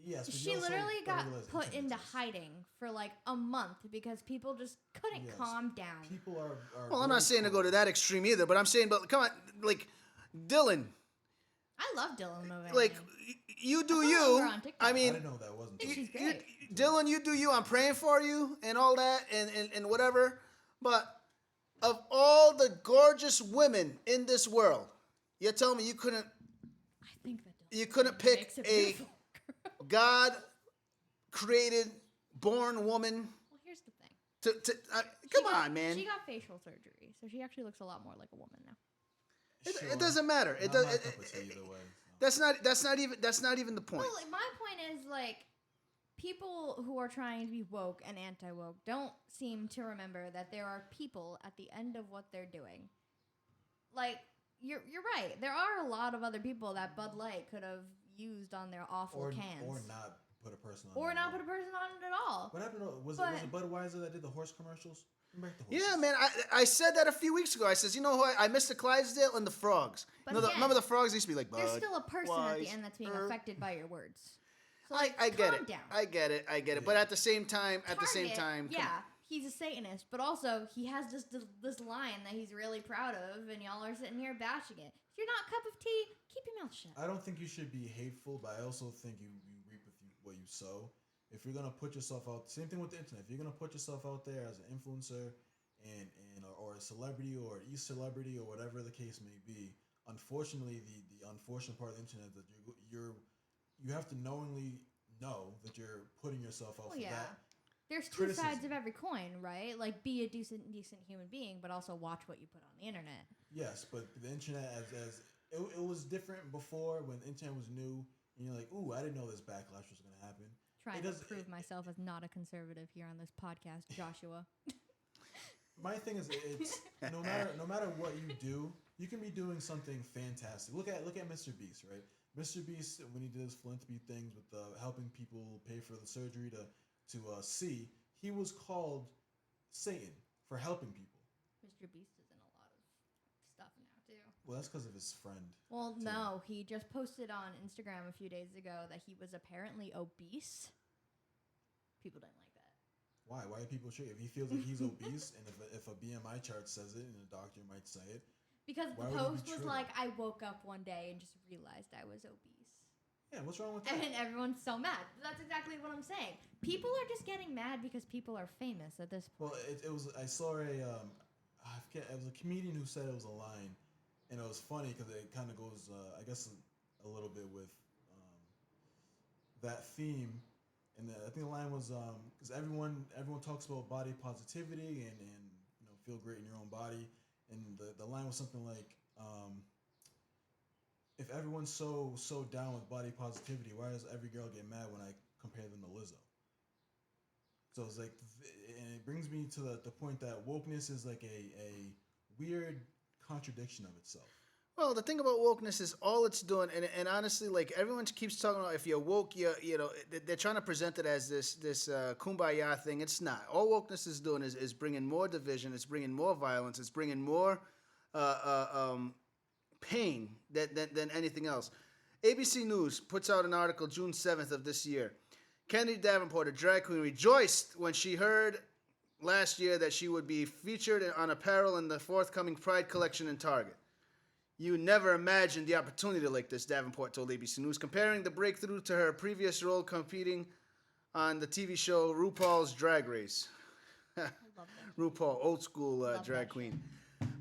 Yes, but you She also literally gotta got realize put internet into exists. hiding for like a month because people just couldn't Yes. calm down. People are Well, I'm very not saying to go to cold. that extreme either, but I'm saying, but come on, like Dylan, I love Dylan Mulvaney. like you do follow you. her on TikTok. I I mean, didn't know that wasn't. think true. she's great. Dylan, you do you. I'm praying for you and all that and whatever. But of all the gorgeous women in this world, you're telling me you couldn't I think that Dylan you couldn't Mulvaney pick makes it a beautiful. God created born woman Well, here's the thing. come on, man. She got facial surgery, so she actually looks a lot more like a woman now. Sure. It doesn't matter. It Not does. my cup of tea either way. That's not even the point. Well, my point is like people who are trying to be woke and anti-woke don't seem to remember that there are people at the end of what they're doing. Like you're right. There are a lot of other people that Bud Light could have used on their awful Or cans. or not put a person on. Or there. not put a person on it at all. What happened? Was But- it Budweiser that did the horse commercials? Bring back the horses. Yeah, man. I said that a few weeks ago. I says, you know what? I missed the Clydesdale and the frogs. But You know, again, remember the frogs used to be like, There's Bud, still a person at the Wise, end that's being er. affected by your words. So I like, get calm it. down. I get it. But at the same time, Target, come yeah, on. he's a Satanist, but also he has this line that he's really proud of, and y'all are sitting here bashing it. If you're not a cup of tea, keep your mouth shut. I don't think you should be hateful, but I also think you reap what you sow. If you're gonna put yourself out, same thing with the internet. If you're gonna put yourself out there as an influencer, or a celebrity or an e-celebrity or whatever the case may be, unfortunately, the unfortunate part of the internet is that you have to knowingly know that you're putting yourself out Well, for yeah. that. There's two Criticism. sides of every coin, right? Like, be a decent human being, but also watch what you put on the internet. Yes, but the internet as it was different before when the internet was new, and you're like, ooh, I didn't know this backlash was going to happen. Trying to prove myself as not a conservative here on this podcast, Joshua. My thing is, it's no matter what you do, you can be doing something fantastic. Look at Mr. Beast, right? Mr. Beast, when he did his philanthropy things with helping people pay for the surgery to see, he was called Satan for helping people. Mr. Beast is in a lot of stuff now too. Well, that's because of his friend. Well, no, he just posted on Instagram a few days ago that he was apparently obese. People didn't like that. Why? Why are people sure? If he feels like he's obese, and if a BMI chart says it, and a doctor might say it, because the post was like, I woke up one day and just realized I was obese. Yeah, what's wrong with that? And everyone's so mad. That's exactly what I'm saying. People are just getting mad because people are famous at this point. Well, it was. I saw I forget. It was a comedian who said it was a line, and it was funny because it kind of goes, I guess, a little bit with that theme. And I think the line was because everyone talks about body positivity and feel great in your own body, and the line was something like. If everyone's so down with body positivity, why does every girl get mad when I compare them to Lizzo? So it's like, and it brings me to the point that wokeness is like a weird contradiction of itself. Well, the thing about wokeness is all it's doing, and honestly, like everyone keeps talking about if you're woke, they're trying to present it as this kumbaya thing. It's not. All wokeness is doing is bringing more division. It's bringing more violence. It's bringing more pain than anything else. ABC News puts out an article June 7th of this year. Kennedy Davenport, a drag queen, rejoiced when she heard last year that she would be featured on apparel in the forthcoming Pride collection in Target. You never imagined the opportunity like this, Davenport told ABC News, comparing the breakthrough to her previous role competing on the TV show RuPaul's Drag Race. I love that. RuPaul, old school drag queen.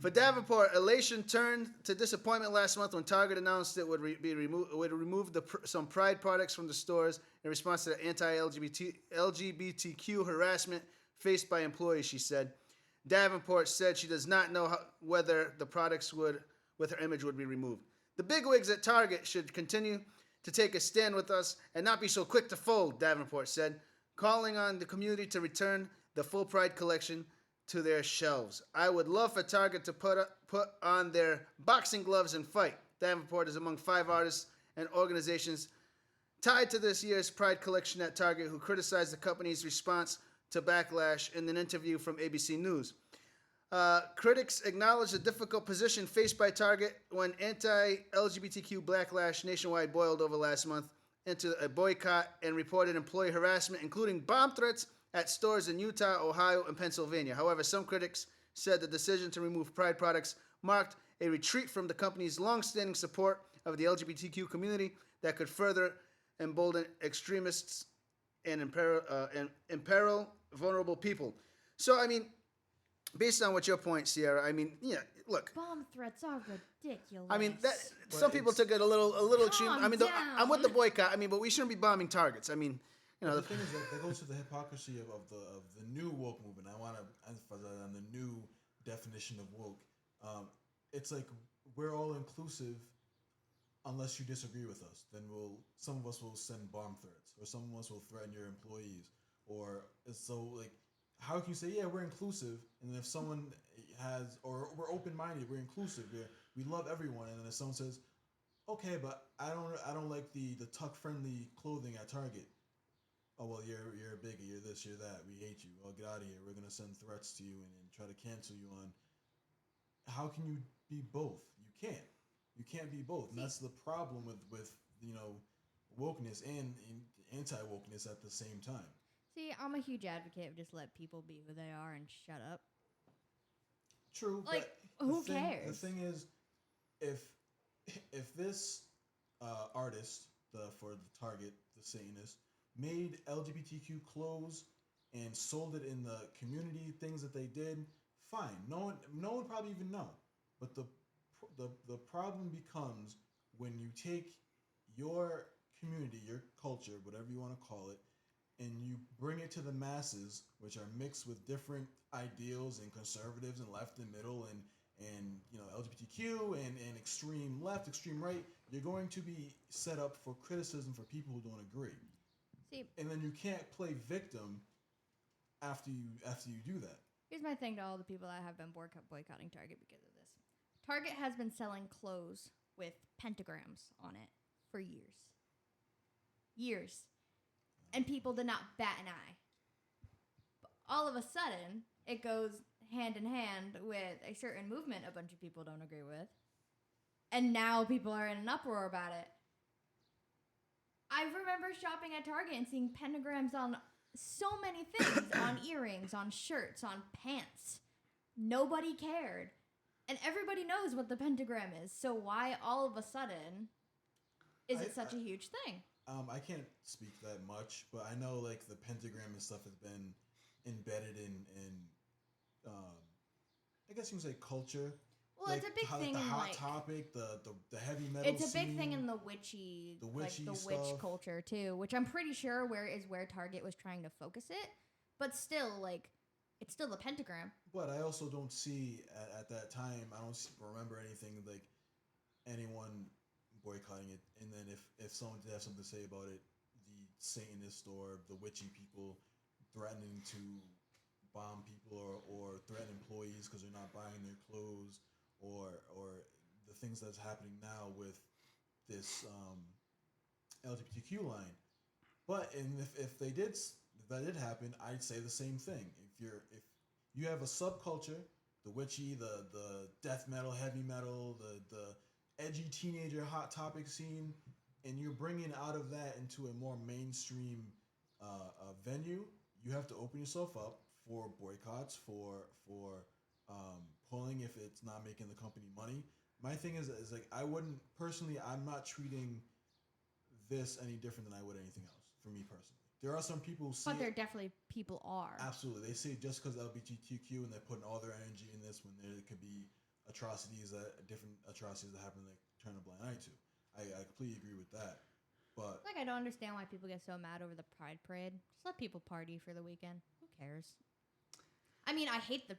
For Davenport, elation turned to disappointment last month when Target announced it would remove some Pride products from the stores in response to the anti-LGBTQ harassment faced by employees, she said. Davenport said she does not know whether the products with her image would be removed. The bigwigs at Target should continue to take a stand with us and not be so quick to fold, Davenport said, calling on the community to return the full Pride collection to their shelves. I would love for Target to put on their boxing gloves and fight. Davenport is among 5 artists and organizations tied to this year's Pride collection at Target who criticized the company's response to backlash in an interview from ABC News. Critics acknowledge the difficult position faced by Target when anti-LGBTQ backlash nationwide boiled over last month into a boycott and reported employee harassment, including bomb threats at stores in Utah, Ohio, and Pennsylvania. However, some critics said the decision to remove Pride products marked a retreat from the company's long-standing support of the LGBTQ community that could further embolden extremists and imperil vulnerable people. So, I mean, based on what your point, Sierra, I mean, yeah, look. Bomb threats are ridiculous. I mean, some people took it a little extreme. I mean, I'm with the boycott. I mean, but we shouldn't be bombing Targets. I mean, the thing is that goes to the hypocrisy of the new woke movement. I want to emphasize on the new definition of woke. It's like we're all inclusive unless you disagree with us. Then some of us will send bomb threats, or some of us will threaten your employees, or so like. How can you say, yeah, we're inclusive, and then if someone has, or we're open-minded, we're inclusive, we love everyone, and then if someone says, okay, but I don't like the tuck-friendly clothing at Target. Oh, well, you're a bigot, you're this, you're that, we hate you, well, get out of here, we're going to send threats to you and try to cancel you on. How can you be both? You can't be both, and that's the problem with wokeness and anti-wokeness at the same time. See, I'm a huge advocate of just let people be who they are and shut up. True, like, but who cares? The thing is, if this artist for the Target, the Satanist, made LGBTQ clothes and sold it in the community, things that they did, fine. No one probably even know. But the problem becomes when you take your community, your culture, whatever you want to call it, and you bring it to the masses, which are mixed with different ideals and conservatives and left and middle and LGBTQ and extreme left, extreme right. You're going to be set up for criticism for people who don't agree. See, and then you can't play victim after you do that. here's my thing to all the people that have been boycotting Target because of this. Target has been selling clothes with pentagrams on it for years. Years. And people did not bat an eye. But all of a sudden, it goes hand in hand with a certain movement a bunch of people don't agree with. And now people are in an uproar about it. I remember shopping at Target and seeing pentagrams on so many things, on earrings, on shirts, on pants. Nobody cared. And everybody knows what the pentagram is. So why all of a sudden is it such a huge thing? I can't speak that much, but I know like the pentagram and stuff has been embedded in I guess you can say culture. Well, like, it's a big thing the in hot like topic, the heavy metal. it's a big scene, thing in the witchy witch stuff. Culture too, which I'm pretty sure where Target was trying to focus it, but still like it's still the pentagram. But I also don't see at that time. I don't remember anything like anyone boycotting it. And then if someone did have something to say about it, the Satanist or the witchy people threatening to bomb people or threaten employees because they're not buying their clothes, or the things that's happening now with this LGBTQ line. But if that did happen, I'd say the same thing. If you have a subculture, the witchy, the death metal, heavy metal, the edgy teenager hot topic scene, and you're bringing out of that into a more mainstream venue, you have to open yourself up for boycotts, for pulling if it's not making the company money. My thing is like I'm not treating this any different than I would anything else. For me personally, there are some people who see But there definitely people are. Absolutely, they say just because LGBTQ and they're putting all their energy in this when there could be different atrocities that happen they turn a blind eye to. I completely agree with that. But Like I don't understand why people get so mad over the Pride Parade. Just let people party for the weekend. Who cares? I mean, I hate the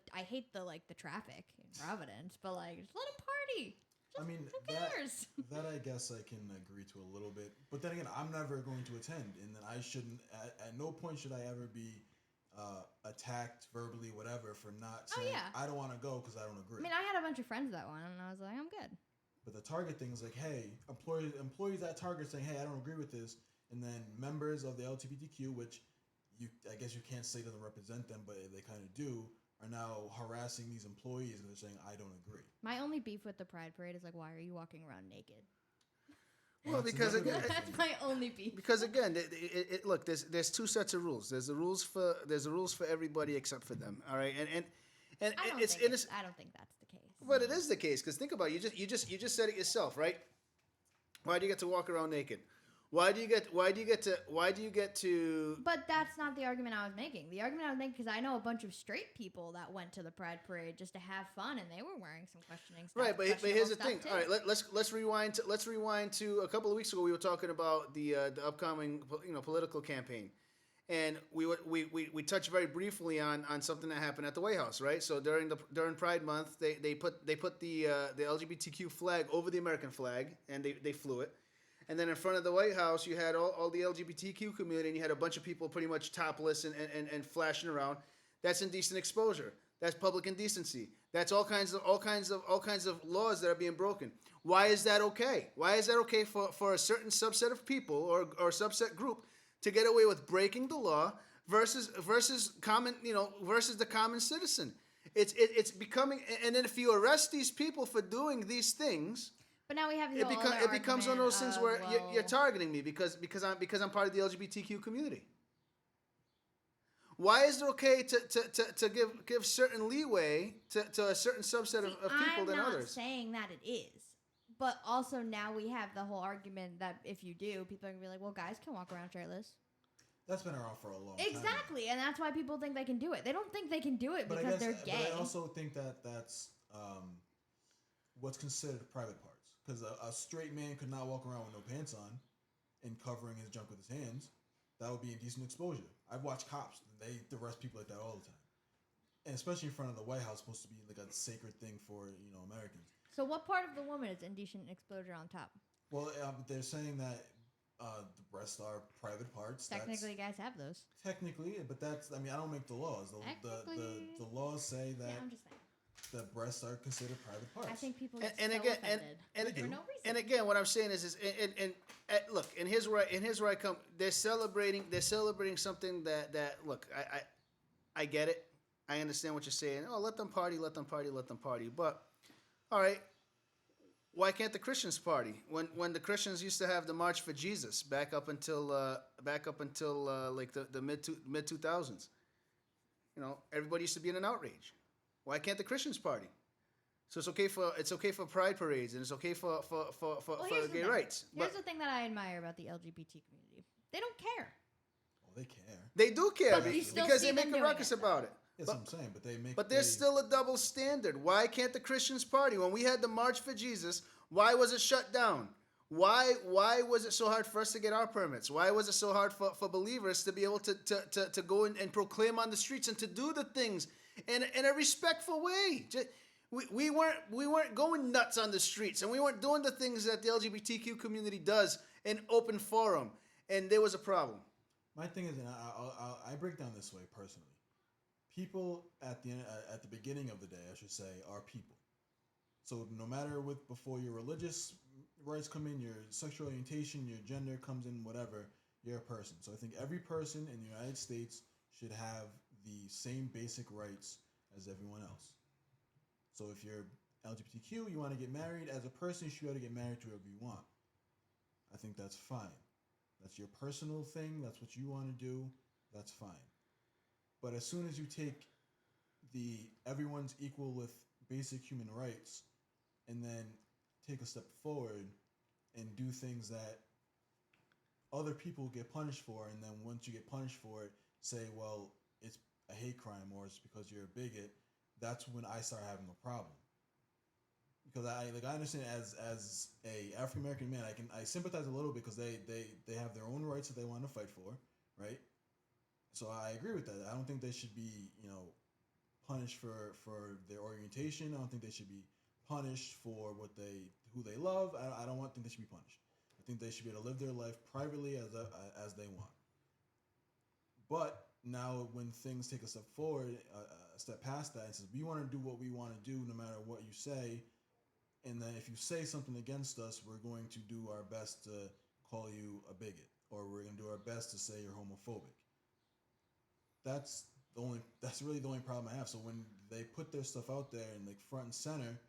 like the traffic in Providence, but like just let them party. Just, I mean, who cares? that I guess I can agree to a little bit. But then again, I'm never going to attend, and then I shouldn't. At no point should I ever be attacked verbally, whatever, for not saying I don't want to go because I don't agree. I mean, I had a bunch of friends that went, and I was like, I'm good. But the Target thing is like, hey, employees at Target saying, hey, I don't agree with this, and then members of the LGBTQ, which I guess you can't say doesn't represent them, but they kind of do, are now harassing these employees and they're saying, I don't agree. My only beef with the Pride Parade is like, why are you walking around naked? Well, because again, That's my only beef. because again, look, there's two sets of rules. There's the rules for everybody except for them. All right, and I don't it's think innocent. I don't think that's the case. But it is the case because think about it. You just said it yourself, right? Why do you get to walk around naked? Why do you get to? But that's not the argument I was making. The argument I was making because I know a bunch of straight people that went to the Pride Parade just to have fun, and they were wearing some questioning stuff. Right, but here's the thing. Too. All right, let's rewind to a couple of weeks ago. We were talking about the upcoming political campaign, and we touched very briefly on something that happened at the White House. Right, so during Pride Month, they put the LGBTQ flag over the American flag, and they flew it. And then in front of the White House, you had all the LGBTQ community, and you had a bunch of people pretty much topless and flashing around. That's indecent exposure. That's public indecency. That's all kinds of laws that are being broken. Why is that okay? Why is that okay for a certain subset of people or subset group to get away with breaking the law versus the common citizen? It's becoming, and then if you arrest these people for doing these things. But now we have the it becomes one of those things where you're targeting me because I'm part of the LGBTQ community. Why is it okay to give certain leeway to a certain subset of people than others? I'm not saying that it is, but also now we have the whole argument that if you do, people are gonna be like, well, guys can walk around shirtless. That's been around for a long time. Exactly, and that's why people think they can do it. They don't think they can do it because they're gay. But I also think that's what's considered private parts. Because a straight man could not walk around with no pants on and covering his junk with his hands. That would be indecent exposure. I've watched cops. They arrest people like that all the time. And especially in front of the White House, supposed to be like a sacred thing for, Americans. So what part of the woman is indecent exposure on top? Well, they're saying that the breasts are private parts. Technically, guys have those. Technically, but I don't make the laws. The laws say that Yeah, I'm just saying. the breasts are considered private parts. I think people get And so again, offended for no reason. And again, what I'm saying is look, and here's where I come. They're celebrating something that look, I get it. I understand what you're saying. Oh, let them party. But all right, why can't the Christians party? When the Christians used to have the March for Jesus back up until like the mid 2000s, everybody used to be in an outrage. Why can't the Christians party? So it's okay for pride parades and it's okay for gay rights. Here's the thing that I admire about the LGBT community. They don't care. Oh, they care. They do care But you still because see they make them a doing ruckus it, about it. That's what I'm saying. But there's still a double standard. Why can't the Christians party? When we had the March for Jesus, why was it shut down? Why was it so hard for us to get our permits? Why was it so hard for believers to be able to go in and proclaim on the streets and to do the things in a respectful way? We weren't going nuts on the streets, and we weren't doing the things that the LGBTQ community does in open forum, and there was a problem. My thing is, and I break down this way personally. People at the beginning of the day, I should say, are people. So no matter before your religious rights come in, your sexual orientation, your gender comes in, whatever, you're a person. So I think every person in the United States should have the same basic rights as everyone else. So if you're LGBTQ, you want to get married, as a person, you should be able to get married to whoever you want. I think that's fine. That's your personal thing. That's what you want to do. That's fine. But as soon as you take everyone's equal with basic human rights and then take a step forward and do things that other people get punished for, and then once you get punished for it, say, well, it's a hate crime or it's because you're a bigot, that's when I start having a problem. Because I understand as a African American man, I sympathize a little bit because they have their own rights that they want to fight for, right? So I agree with that. I don't think they should be, punished for their orientation. I don't think they should be punished for who they love. I don't think they should be punished. I think they should be able to live their life privately as they want. But now when things take a step forward, a step past that, and says we want to do what we want to do no matter what you say, and then if you say something against us, we're going to do our best to call you a bigot, or we're going to do our best to say you're homophobic. That's really the only problem I have. So when they put their stuff out there and like front and center,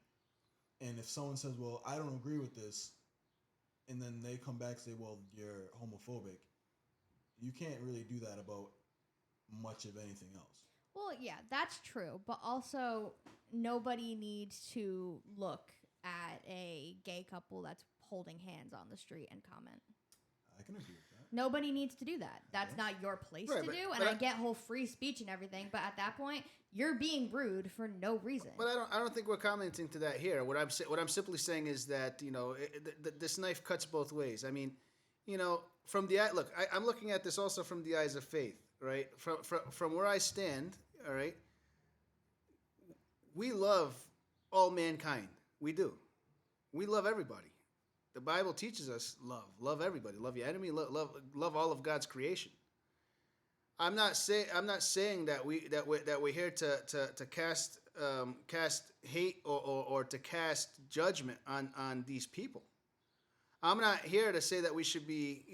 and if someone says, well, I don't agree with this, and then they come back and say, well, you're homophobic, you can't really do that about much of anything else. Well, yeah, that's true. But also, nobody needs to look at a gay couple that's holding hands on the street and comment. I can agree with that. Nobody needs to do that. That's not your place to do. And I get whole free speech and everything, but at that point, you're being rude for no reason. But I don't think we're commenting to that here. What I'm simply saying is that this knife cuts both ways. I mean, from the eye, look, I'm looking at this also from the eyes of faith, right? From where I stand, all right. We love all mankind. We do. We love everybody. The Bible teaches us love everybody, love your enemy, love all of God's creation. I'm not saying that we're here to cast hate or to cast judgment on these people. I'm not here to say that we should be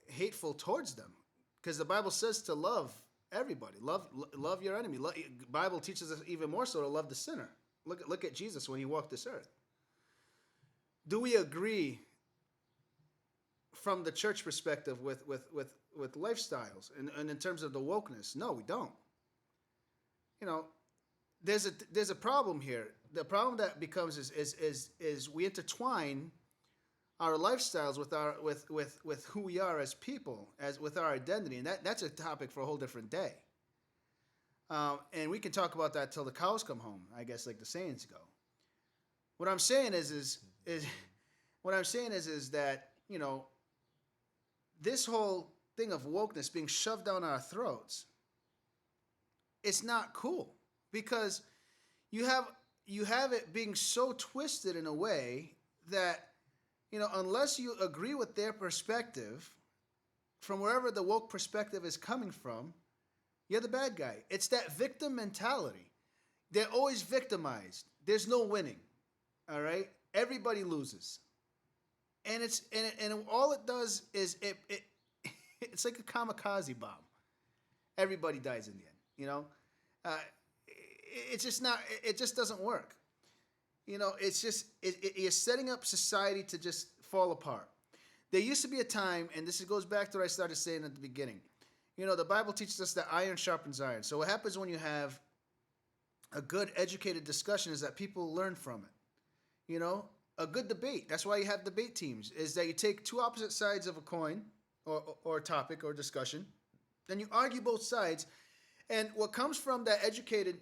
hateful towards them, because the Bible says to love everybody, love your enemy. The Bible teaches us even more so to love the sinner. Look at Jesus when he walked this earth. Do we agree from the church perspective with lifestyles and in terms of the wokeness? No, we don't. There's a problem here. The problem that becomes is we intertwine our lifestyles with who we are as people, as with our identity, and that's a topic for a whole different day. And we can talk about that till the cows come home, I guess, like the sayings go. What I'm saying is what I'm saying is that, this whole thing of wokeness being shoved down our throats, it's not cool, because you have it being so twisted in a way that, unless you agree with their perspective, from wherever the woke perspective is coming from, you're the bad guy. It's that victim mentality. They're always victimized. There's no winning. All right? Everybody loses. And all it does is it's like a kamikaze bomb. Everybody dies in the end, It's just not, it just doesn't work. It's just, you're setting up society to just fall apart. There used to be a time, and this goes back to what I started saying at the beginning. The Bible teaches us that iron sharpens iron. So what happens when you have a good educated discussion is that people learn from it. A good debate, that's why you have debate teams, is that you take two opposite sides of a coin or a topic or discussion, then you argue both sides, and what comes from that educated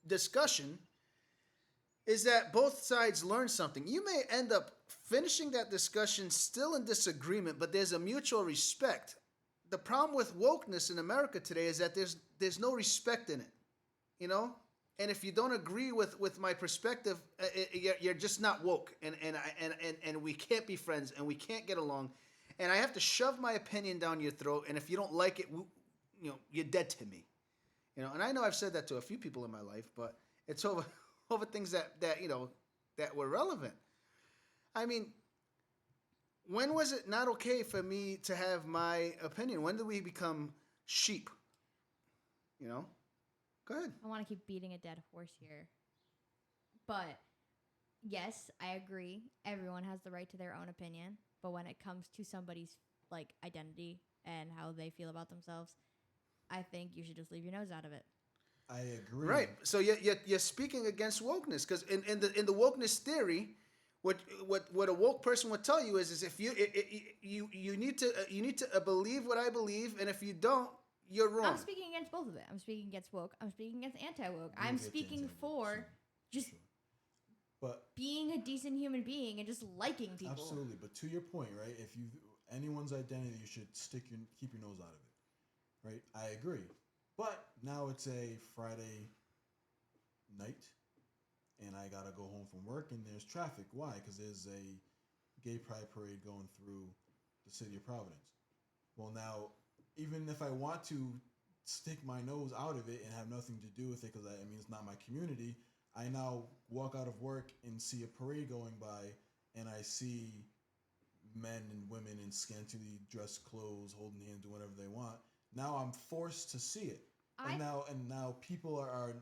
discussion is that both sides learn something. You may end up finishing that discussion still in disagreement, but there's a mutual respect. The problem with wokeness in America today is that there's no respect in it, And if you don't agree with my perspective, you're just not woke, and we can't be friends, and we can't get along, and I have to shove my opinion down your throat, and if you don't like it, you're dead to me, And I know I've said that to a few people in my life, but it's over things that were relevant. I mean, when was it not okay for me to have my opinion? When did we become sheep? Go ahead. I want to keep beating a dead horse here. But yes, I agree. Everyone has the right to their own opinion. But when it comes to somebody's identity and how they feel about themselves, I think you should just leave your nose out of it. I agree. Right. So you're speaking against wokeness, because in the wokeness theory, what a woke person would tell you is if you need to believe what I believe, and if you don't, you're wrong. I'm speaking against both of it. I'm speaking against woke. I'm speaking against anti-woke. I'm speaking for just being a decent human being and just liking people. Absolutely. But to your point, right? If anyone's identity, you should keep your nose out of it. Right? I agree. But now it's a Friday night, and I gotta go home from work, and there's traffic. Why? Because there's a gay pride parade going through the city of Providence. Well, now, even if I want to stick my nose out of it and have nothing to do with it, because it's not my community, I now walk out of work and see a parade going by, and I see men and women in scantily dressed clothes holding hands, doing whatever they want. Now I'm forced to see it. And now people are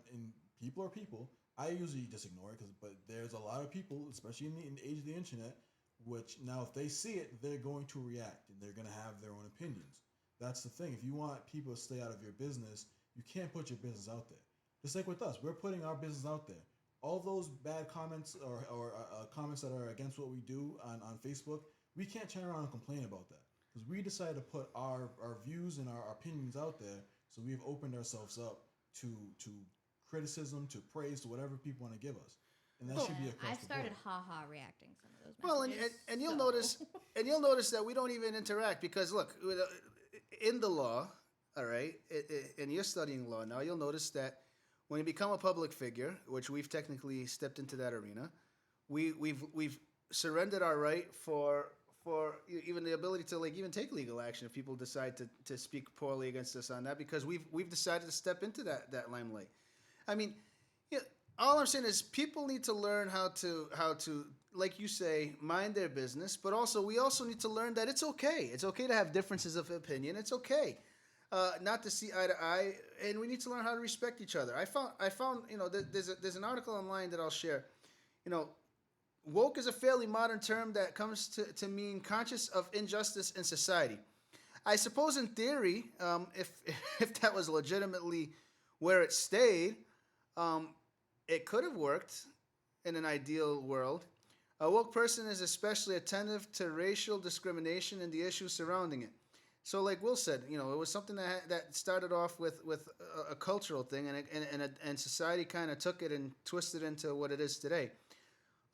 people. I usually just ignore it, but there's a lot of people, especially in the age of the internet, which now if they see it, they're going to react and they're going to have their own opinions. That's the thing. If you want people to stay out of your business, you can't put your business out there. Just like with us, we're putting our business out there. All those bad comments or comments that are against what we do on Facebook, we can't turn around and complain about that, because we decided to put our views and our opinions out there. So we've opened ourselves up to criticism, to praise, to whatever people want to give us, and that should be across the board. I've started reacting some of those messages. Well, and you'll notice that we don't even interact, because look, in the law, all right, and you're studying law now, you'll notice that when you become a public figure, which we've technically stepped into that arena, we've surrendered our right for even the ability to even take legal action if people decide to speak poorly against us on that, because we've decided to step into that limelight. I mean, all I'm saying is people need to learn how to like you say, mind their business, but we also need to learn that it's okay. It's okay to have differences of opinion. It's okay not to see eye to eye, and we need to learn how to respect each other. I found there's an article online that I'll share. Woke is a fairly modern term that comes to mean conscious of injustice in society. I suppose in theory, if that was legitimately where it stayed, it could have worked in an ideal world. A woke person is especially attentive to racial discrimination and the issues surrounding it. So like Will said, it was something that started off with a cultural thing, and society kind of took it and twisted into what it is today.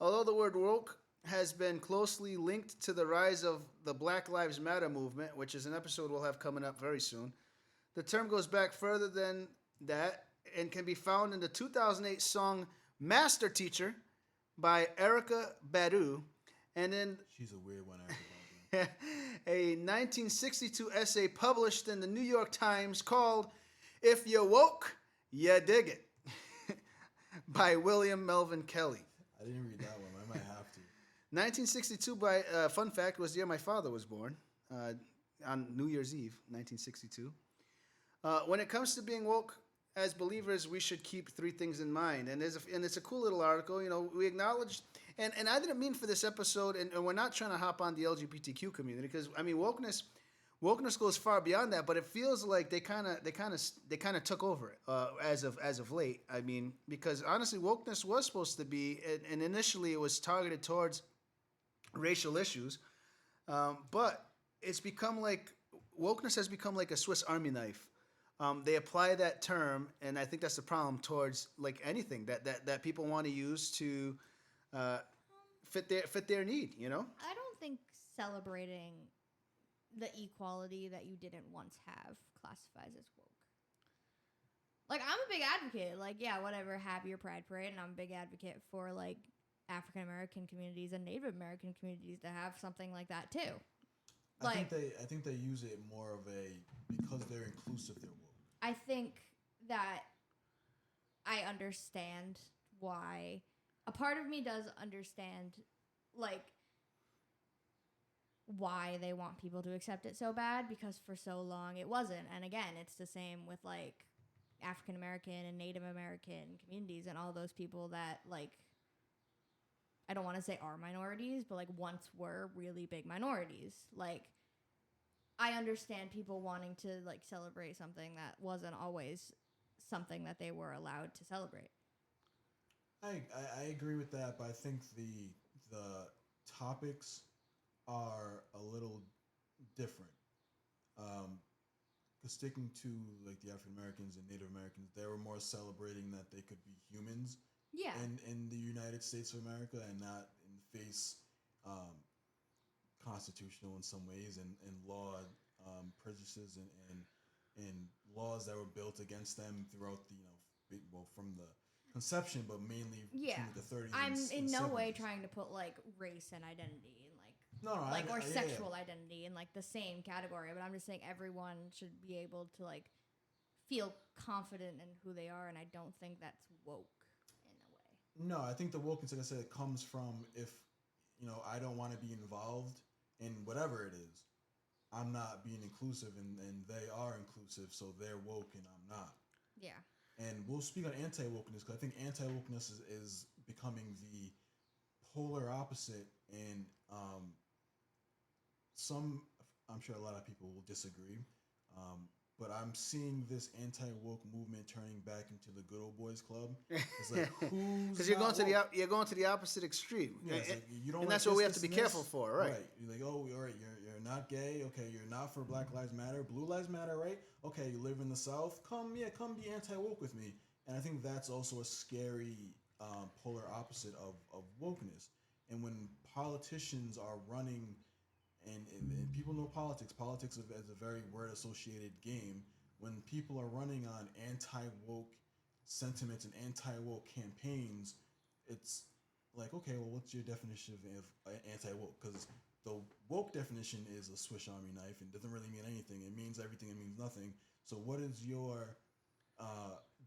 Although the word woke has been closely linked to the rise of the Black Lives Matter movement, which is an episode we'll have coming up very soon, the term goes back further than that and can be found in the 2008 song Master Teacher by Erica Badu, and in She's a weird one, Erica Badu. a 1962 essay published in the New York Times called If You Woke, You Dig It by William Melvin Kelly. I didn't read that one. I might have to. 1962, fun fact, was the year my father was born, on New Year's Eve, 1962. When it comes to being woke, as believers, we should keep three things in mind. And it's a cool little article. You know, we acknowledge, and I didn't mean for this episode, and we're not trying to hop on the LGBTQ community, because I mean wokeness goes far beyond that. But it feels like they kind of took over it as of late. I mean, because honestly, wokeness was supposed to be, and initially it was targeted towards racial issues, but it's become like wokeness has become like a Swiss Army knife. They apply that term, and I think that's the problem towards like anything that people want to use to fit their need. You know, I don't think celebrating the equality that you didn't once have classifies as woke. Like, I'm a big advocate. Like, yeah, whatever, have your Pride Parade, and I'm a big advocate for like African American communities and Native American communities to have something like that too. I think they use it more of a because they're inclusive, they're woke. I think that I understand why. A part of me does understand, like, why they want people to accept it so bad, because for so long it wasn't. And again, it's the same with, like, African American and Native American communities and all those people that, like, I don't want to say are minorities, but, like, once were really big minorities. Like, I understand people wanting to like celebrate something that wasn't always something that they were allowed to celebrate. I agree with that, but I think the topics are a little different. Because sticking to like the African Americans and Native Americans, they were more celebrating that they could be humans. Yeah. In the United States of America, and not in face constitutional in some ways, and law prejudices and laws that were built against them throughout the from the conception, but mainly yeah. the 30s. I'm in no 70s. way trying to put like race and identity and or sexual identity in like the same category, but I'm just saying everyone should be able to like feel confident in who they are, and I don't think that's woke in a way. No, I think the wokeness, like I said, comes from if I don't want to be involved in whatever it is, I'm not being inclusive, and they are inclusive, so they're woke and I'm not. Yeah. And we'll speak on anti-wokeness, because I think anti-wokeness is becoming the polar opposite, and I'm sure a lot of people will disagree, but I'm seeing this anti-woke movement turning back into the good old boys club. It's like, who's because you're going to the opposite extreme. Yeah, like, you don't, and like that's this, what we have this, to be and careful this. for, right? You're like, oh, all right, you're not gay. Okay, you're not for Black Lives Matter. Blue Lives Matter, right? Okay, you live in the South. Come be anti-woke with me. And I think that's also a scary polar opposite of wokeness. And when politicians are running, and people know politics is a very word-associated game. When people are running on anti-woke sentiments and anti-woke campaigns, it's like, okay, well, what's your definition of anti-woke? Because the woke definition is a Swiss Army knife and doesn't really mean anything. It means everything, it means nothing. So what is your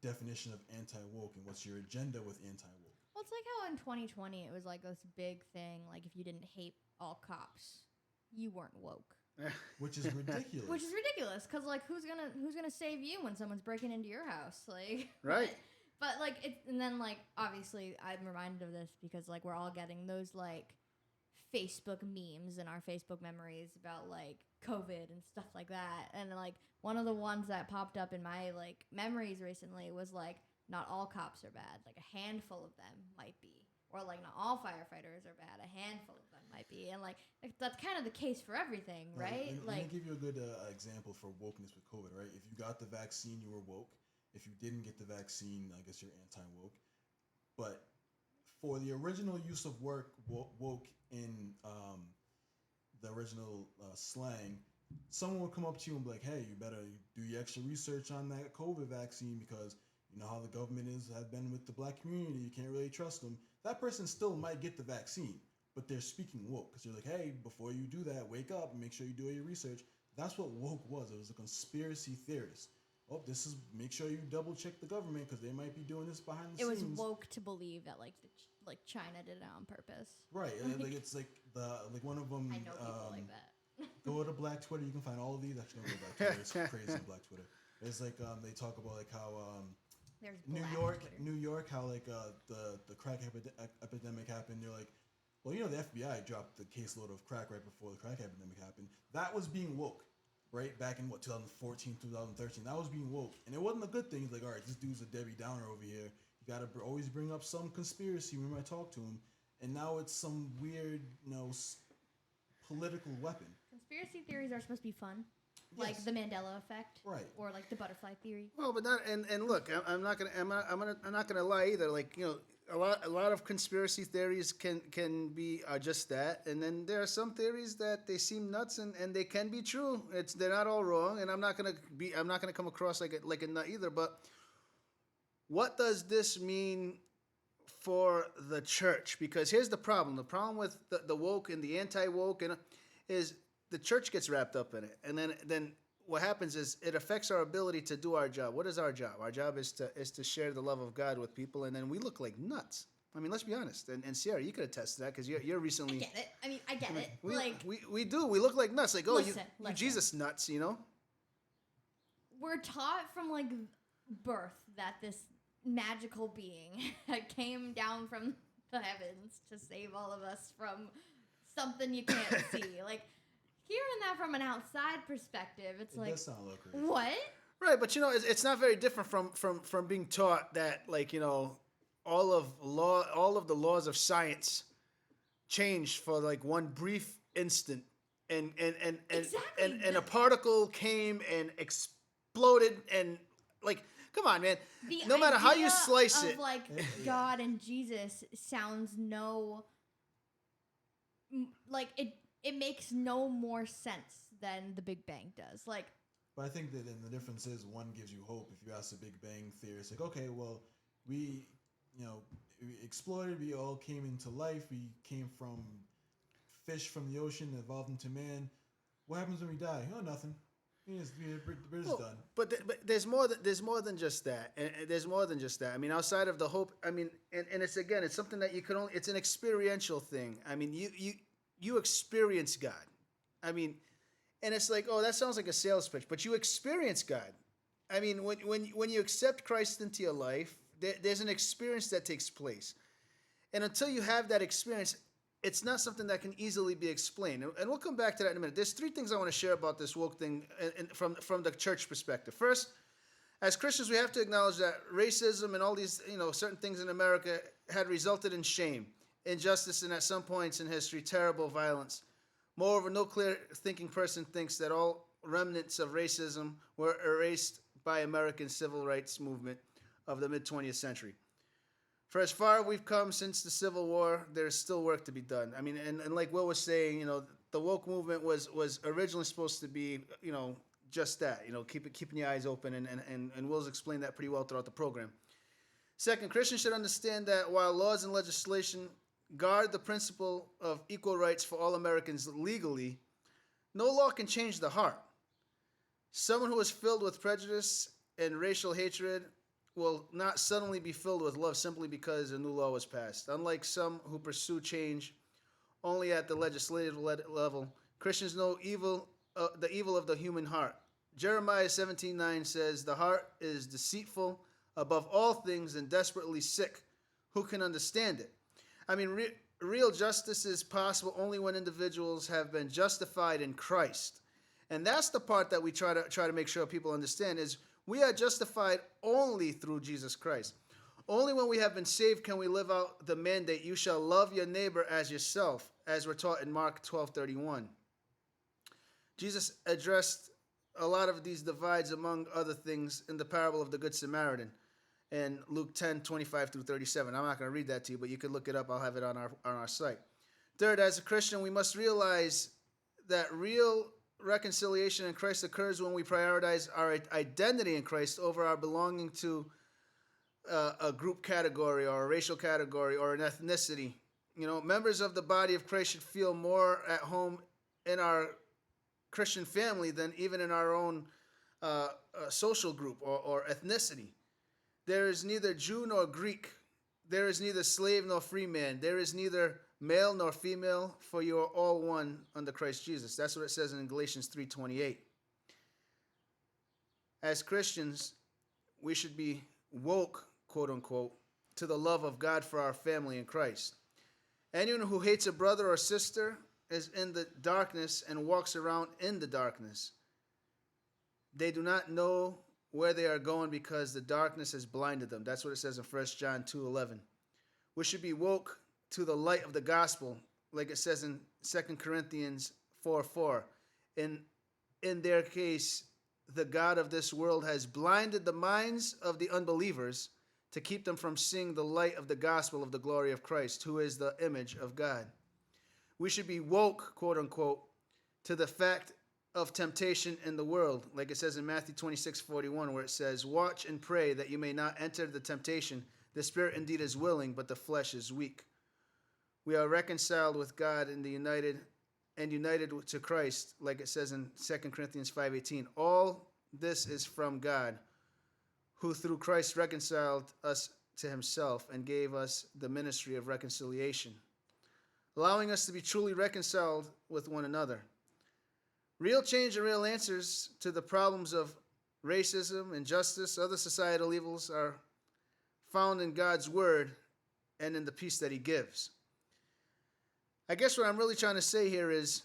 definition of anti-woke, and what's your agenda with anti-woke? Well, it's like how in 2020 it was like this big thing, like if you didn't hate all cops, you weren't woke. Which is ridiculous. Which is ridiculous, because like who's gonna save you when someone's breaking into your house, like Right. But like it, and then like obviously I'm reminded of this because like we're all getting those like Facebook memes in our Facebook memories about like COVID and stuff like that, and like one of the ones that popped up in my like memories recently was like, not all cops are bad, like a handful of them might be. Or, like, not all firefighters are bad. A handful of them might be. And, like, that's kind of the case for everything, right? Let me give you a good example for wokeness with COVID, right? If you got the vaccine, you were woke. If you didn't get the vaccine, I guess you're anti-woke. But for the original use of woke in the original slang, someone would come up to you and be like, "Hey, you better do your extra research on that COVID vaccine because you know how the government have been with the black community. You can't really trust them." That person still might get the vaccine, but they're speaking woke because you're like, "Hey, before you do that, wake up and make sure you do all your research." That's what woke was. It was a conspiracy theorist. Oh, make sure you double check the government because they might be doing this behind the scenes. It was woke to believe that like China did it on purpose. Right, like it's like one of them. I know people like that. Go to Black Twitter, you can find all of these. Actually, don't go to Black Twitter. It's crazy on Black Twitter. It's like they talk about like how There's New Black York, Twitter. New York, how like the crack epidemic happened. They're like, well, you know, the FBI dropped the caseload of crack right before the crack epidemic happened. That was being woke, right? Back in 2014, 2013. That was being woke, and it wasn't a good thing. He's like, all right, this dude's a Debbie Downer over here. You gotta always bring up some conspiracy whenever I talk to him, and now it's some weird, political weapon. Conspiracy theories are supposed to be fun. Yes. Like the Mandela effect, Right? Or like the butterfly theory. Well, but not and look, I'm not gonna lie either. Like a lot of conspiracy theories can be just that, and then there are some theories that they seem nuts and they can be true. They're not all wrong, and I'm not gonna come across like a nut either. But what does this mean for the church? Because here's the problem. The problem with the woke and the anti-woke is the church gets wrapped up in it, and then what happens is it affects our ability to do our job. What is our job? Our job is to share the love of God with people, and then we look like nuts. I mean, let's be honest. And Sierra, you could attest to that because you're recently. I get it. I get it. We do. We look like nuts. Like, oh, Listen. you Jesus nuts. We're taught from like birth that this magical being came down from the heavens to save all of us from something you can't see. Like, hearing that from an outside perspective, it does sound a little crazy. What? Right, but it's not very different from being taught that all of the laws of science changed for like one brief instant, and Exactly. and a particle came and exploded, and like, come on, man. The No matter how you idea slice of, it, like God and Jesus sounds like it makes no more sense than the Big Bang does. Like, But I think that then the difference is one gives you hope. If you ask the Big Bang theory, it's like, okay, well, we exploded, we all came into life, we came from fish from the ocean, evolved into man. What happens when we die? Oh, nothing. We're just done. But there's more than just that. And there's more than just that. I mean, outside of the hope, I mean, and it's something that you can only. It's an experiential thing. I mean, you experience God. I mean, and it's like, oh, that sounds like a sales pitch, but you experience God. I mean, when you accept Christ into your life, there's an experience that takes place, and until you have that experience, it's not something that can easily be explained. And we'll come back to that in a minute. There's three things I want to share about this woke thing from the church perspective. First, as Christians, we have to acknowledge that racism and all these, certain things in America had resulted in shame, injustice, and at some points in history, terrible violence. Moreover, no clear-thinking person thinks that all remnants of racism were erased by American civil rights movement of the mid-20th century. For as far we've come since the Civil War, there's still work to be done. I mean, and like Will was saying, the woke movement was originally supposed to be, just that, keeping your eyes open, and Will's explained that pretty well throughout the program. Second, Christians should understand that while laws and legislation guard the principle of equal rights for all Americans legally, no law can change the heart. Someone who is filled with prejudice and racial hatred will not suddenly be filled with love simply because a new law was passed. Unlike some who pursue change only at the legislative level, Christians know the evil of the human heart. Jeremiah 17:9 says, "The heart is deceitful above all things and desperately sick. Who can understand it?" I mean, real justice is possible only when individuals have been justified in Christ. And that's the part that we try to make sure people understand is we are justified only through Jesus Christ. Only when we have been saved can we live out the mandate, "You shall love your neighbor as yourself," as we're taught in Mark 12:31. Jesus addressed a lot of these divides, among other things, in the parable of the Good Samaritan. in Luke 10:25 through 37. I'm not going to read that to you, but you can look it up. I'll have it on our site. Third, as a Christian, we must realize that real reconciliation in Christ occurs when we prioritize our identity in Christ over our belonging to a group category or a racial category or an ethnicity. Members of the body of Christ should feel more at home in our Christian family than even in our own social group or ethnicity. There is neither Jew nor Greek. There is neither slave nor free man. There is neither male nor female, for you are all one under Christ Jesus. That's what it says in Galatians 3:28. As Christians, we should be woke, quote unquote, to the love of God for our family in Christ. Anyone who hates a brother or sister is in the darkness and walks around in the darkness. They do not know where they are going because the darkness has blinded them. That's what it says in 1 John 2:11. We should be woke to the light of the gospel, like it says in 2 Corinthians 4:4. In their case, the God of this world has blinded the minds of the unbelievers to keep them from seeing the light of the gospel of the glory of Christ, who is the image of God. We should be woke, quote unquote, to the fact of temptation in the world, like it says in Matthew 26:41, where it says, "Watch and pray that you may not enter the temptation. The spirit indeed is willing, but the flesh is weak." We are reconciled with God and united to Christ, like it says in 2 Corinthians 5:18. All this is from God, who through Christ reconciled us to himself and gave us the ministry of reconciliation, allowing us to be truly reconciled with one another. Real change and real answers to the problems of racism, injustice, other societal evils are found in God's word and in the peace that he gives. I guess what I'm really trying to say here is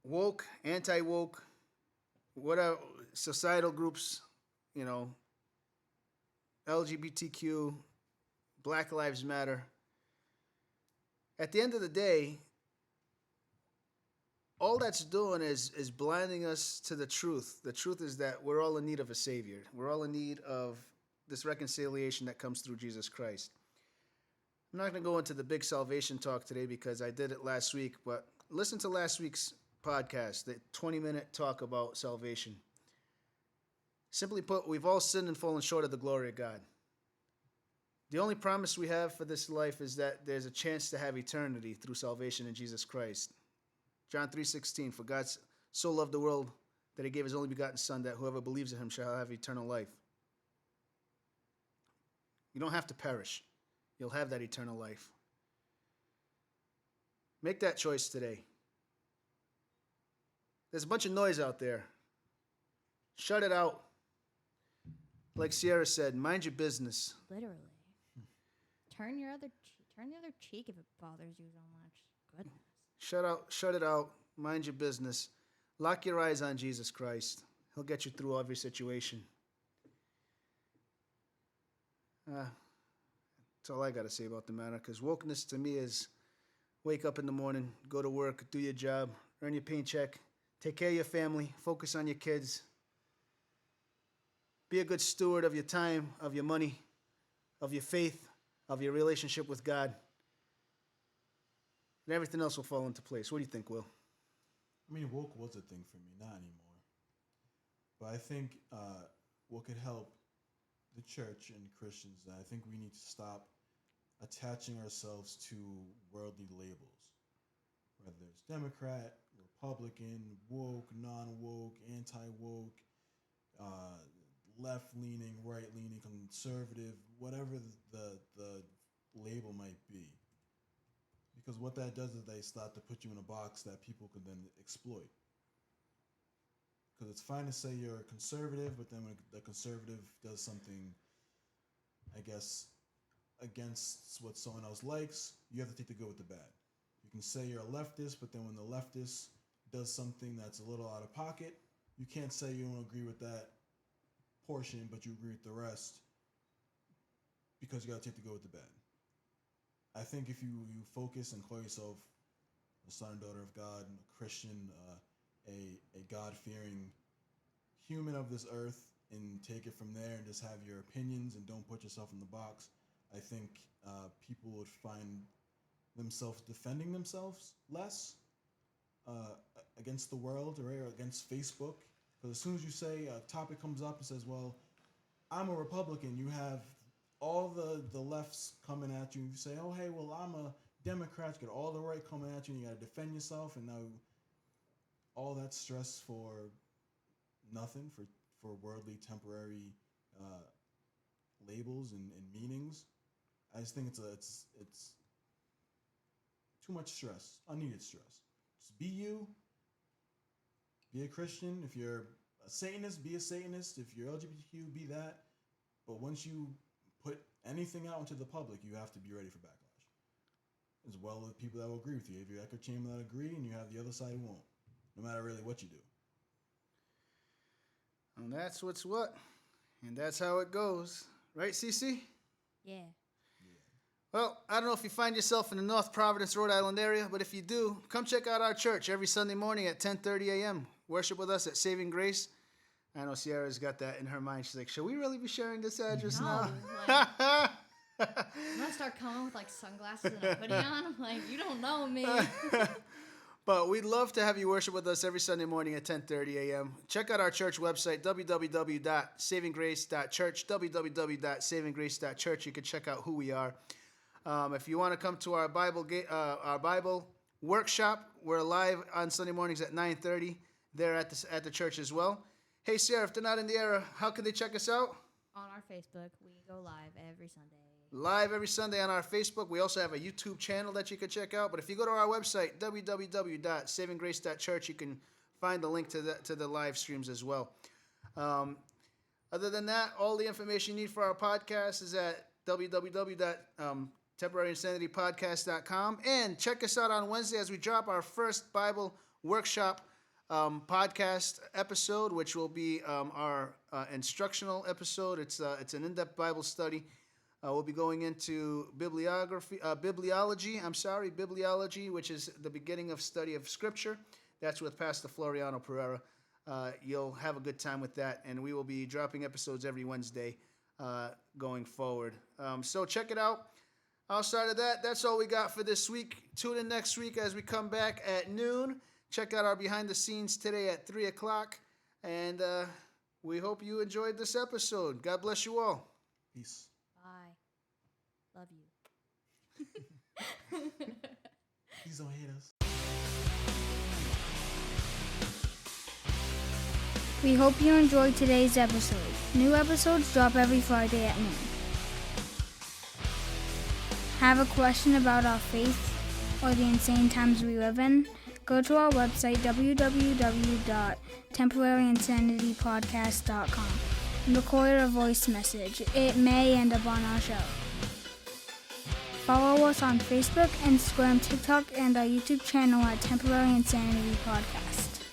woke, anti-woke, what are societal groups, LGBTQ, Black Lives Matter. At the end of the day, all that's doing is blinding us to the truth. The truth is that we're all in need of a Savior. We're all in need of this reconciliation that comes through Jesus Christ. I'm not going to go into the big salvation talk today because I did it last week, but listen to last week's podcast, the 20-minute talk about salvation. Simply put, we've all sinned and fallen short of the glory of God. The only promise we have for this life is that there's a chance to have eternity through salvation in Jesus Christ. John 3:16, for God so loved the world that he gave his only begotten Son, that whoever believes in him shall have eternal life. You don't have to perish. You'll have that eternal life. Make that choice today. There's a bunch of noise out there. Shut it out. Like Sierra said, mind your business. Literally. Turn the other cheek if it bothers you so much. Goodness. Shut it out. Mind your business. Lock your eyes on Jesus Christ. He'll get you through every situation. That's all I got to say about the matter, because wokeness to me is wake up in the morning, go to work, do your job, earn your paycheck, take care of your family, focus on your kids, be a good steward of your time, of your money, of your faith, of your relationship with God, and everything else will fall into place. What do you think, Will? I mean, woke was a thing for me, not anymore. But I think what could help the church and Christians, I think we need to stop attaching ourselves to worldly labels. Whether it's Democrat, Republican, woke, non-woke, anti-woke, left-leaning, right-leaning, conservative, whatever the label might be. Because what that does is they start to put you in a box that people can then exploit. Because it's fine to say you're a conservative, but then when the conservative does something, I guess, against what someone else likes, you have to take the good with the bad. You can say you're a leftist, but then when the leftist does something that's a little out of pocket, you can't say you don't agree with that portion, but you agree with the rest, because you got to take the good with the bad. I think if you focus and call yourself a son and daughter of God, a Christian, a God-fearing human of this earth, and take it from there and just have your opinions and don't put yourself in the box, I think people would find themselves defending themselves less against the world, or against Facebook. Because as soon as you say a topic comes up and says, well, I'm a Republican, you have all the lefts coming at you. You say, oh, hey, well, I'm a Democrat. You get all the right coming at you, and you got to defend yourself. And now all that stress for nothing, for worldly, temporary labels and meanings. I just think it's too much stress, unneeded stress. Just be you. Be a Christian. If you're a Satanist, be a Satanist. If you're LGBTQ, be that. But once you put anything out into the public, you have to be ready for backlash. As well as people that will agree with you. If you have echo chamber that agree, and you have the other side who won't. No matter really what you do. And that's what's what. And that's how it goes. Right, Cece? Yeah. Well, I don't know if you find yourself in the North Providence, Rhode Island area, but if you do, come check out our church every Sunday morning at 10:30 a.m. Worship with us at Saving Grace. I know Sierra's got that in her mind. She's like, should we really be sharing this address now? I'm gonna start coming with like sunglasses and a hoodie on. I'm like, you don't know me. But we'd love to have you worship with us every Sunday morning at 10:30 a.m. Check out our church website, www.savinggrace.church, www.savinggrace.church. You can check out who we are. If you want to come to our Bible workshop, we're live on Sunday mornings at 9:30 there at the church as well. Hey, Sarah, if they're not in the area, how can they check us out? On our Facebook, we go live every Sunday. Live every Sunday on our Facebook. We also have a YouTube channel that you can check out. But if you go to our website, www.savinggrace.church, you can find the link to the live streams as well. Other than that, all the information you need for our podcast is at www.temporaryinsanitypodcast.com. And check us out on Wednesday as we drop our first Bible workshop podcast episode, which will be our instructional episode. It's an in-depth Bible study. We'll be going into bibliology, which is the beginning of study of Scripture. That's with Pastor Floriano Pereira. You'll have a good time with that, and we will be dropping episodes every Wednesday going forward. So check it out. Outside of that, that's all we got for this week. Tune in next week as we come back at noon. Check out our behind the scenes today at 3 o'clock. And we hope you enjoyed this episode. God bless you all. Peace. Bye. Love you. Please don't hate us. We hope you enjoyed today's episode. New episodes drop every Friday at noon. Have a question about our faith or the insane times we live in? Go to our website, www.temporaryinsanitypodcast.com, and record a voice message. It may end up on our show. Follow us on Facebook, Instagram, TikTok, and our YouTube channel at Temporary Insanity Podcast.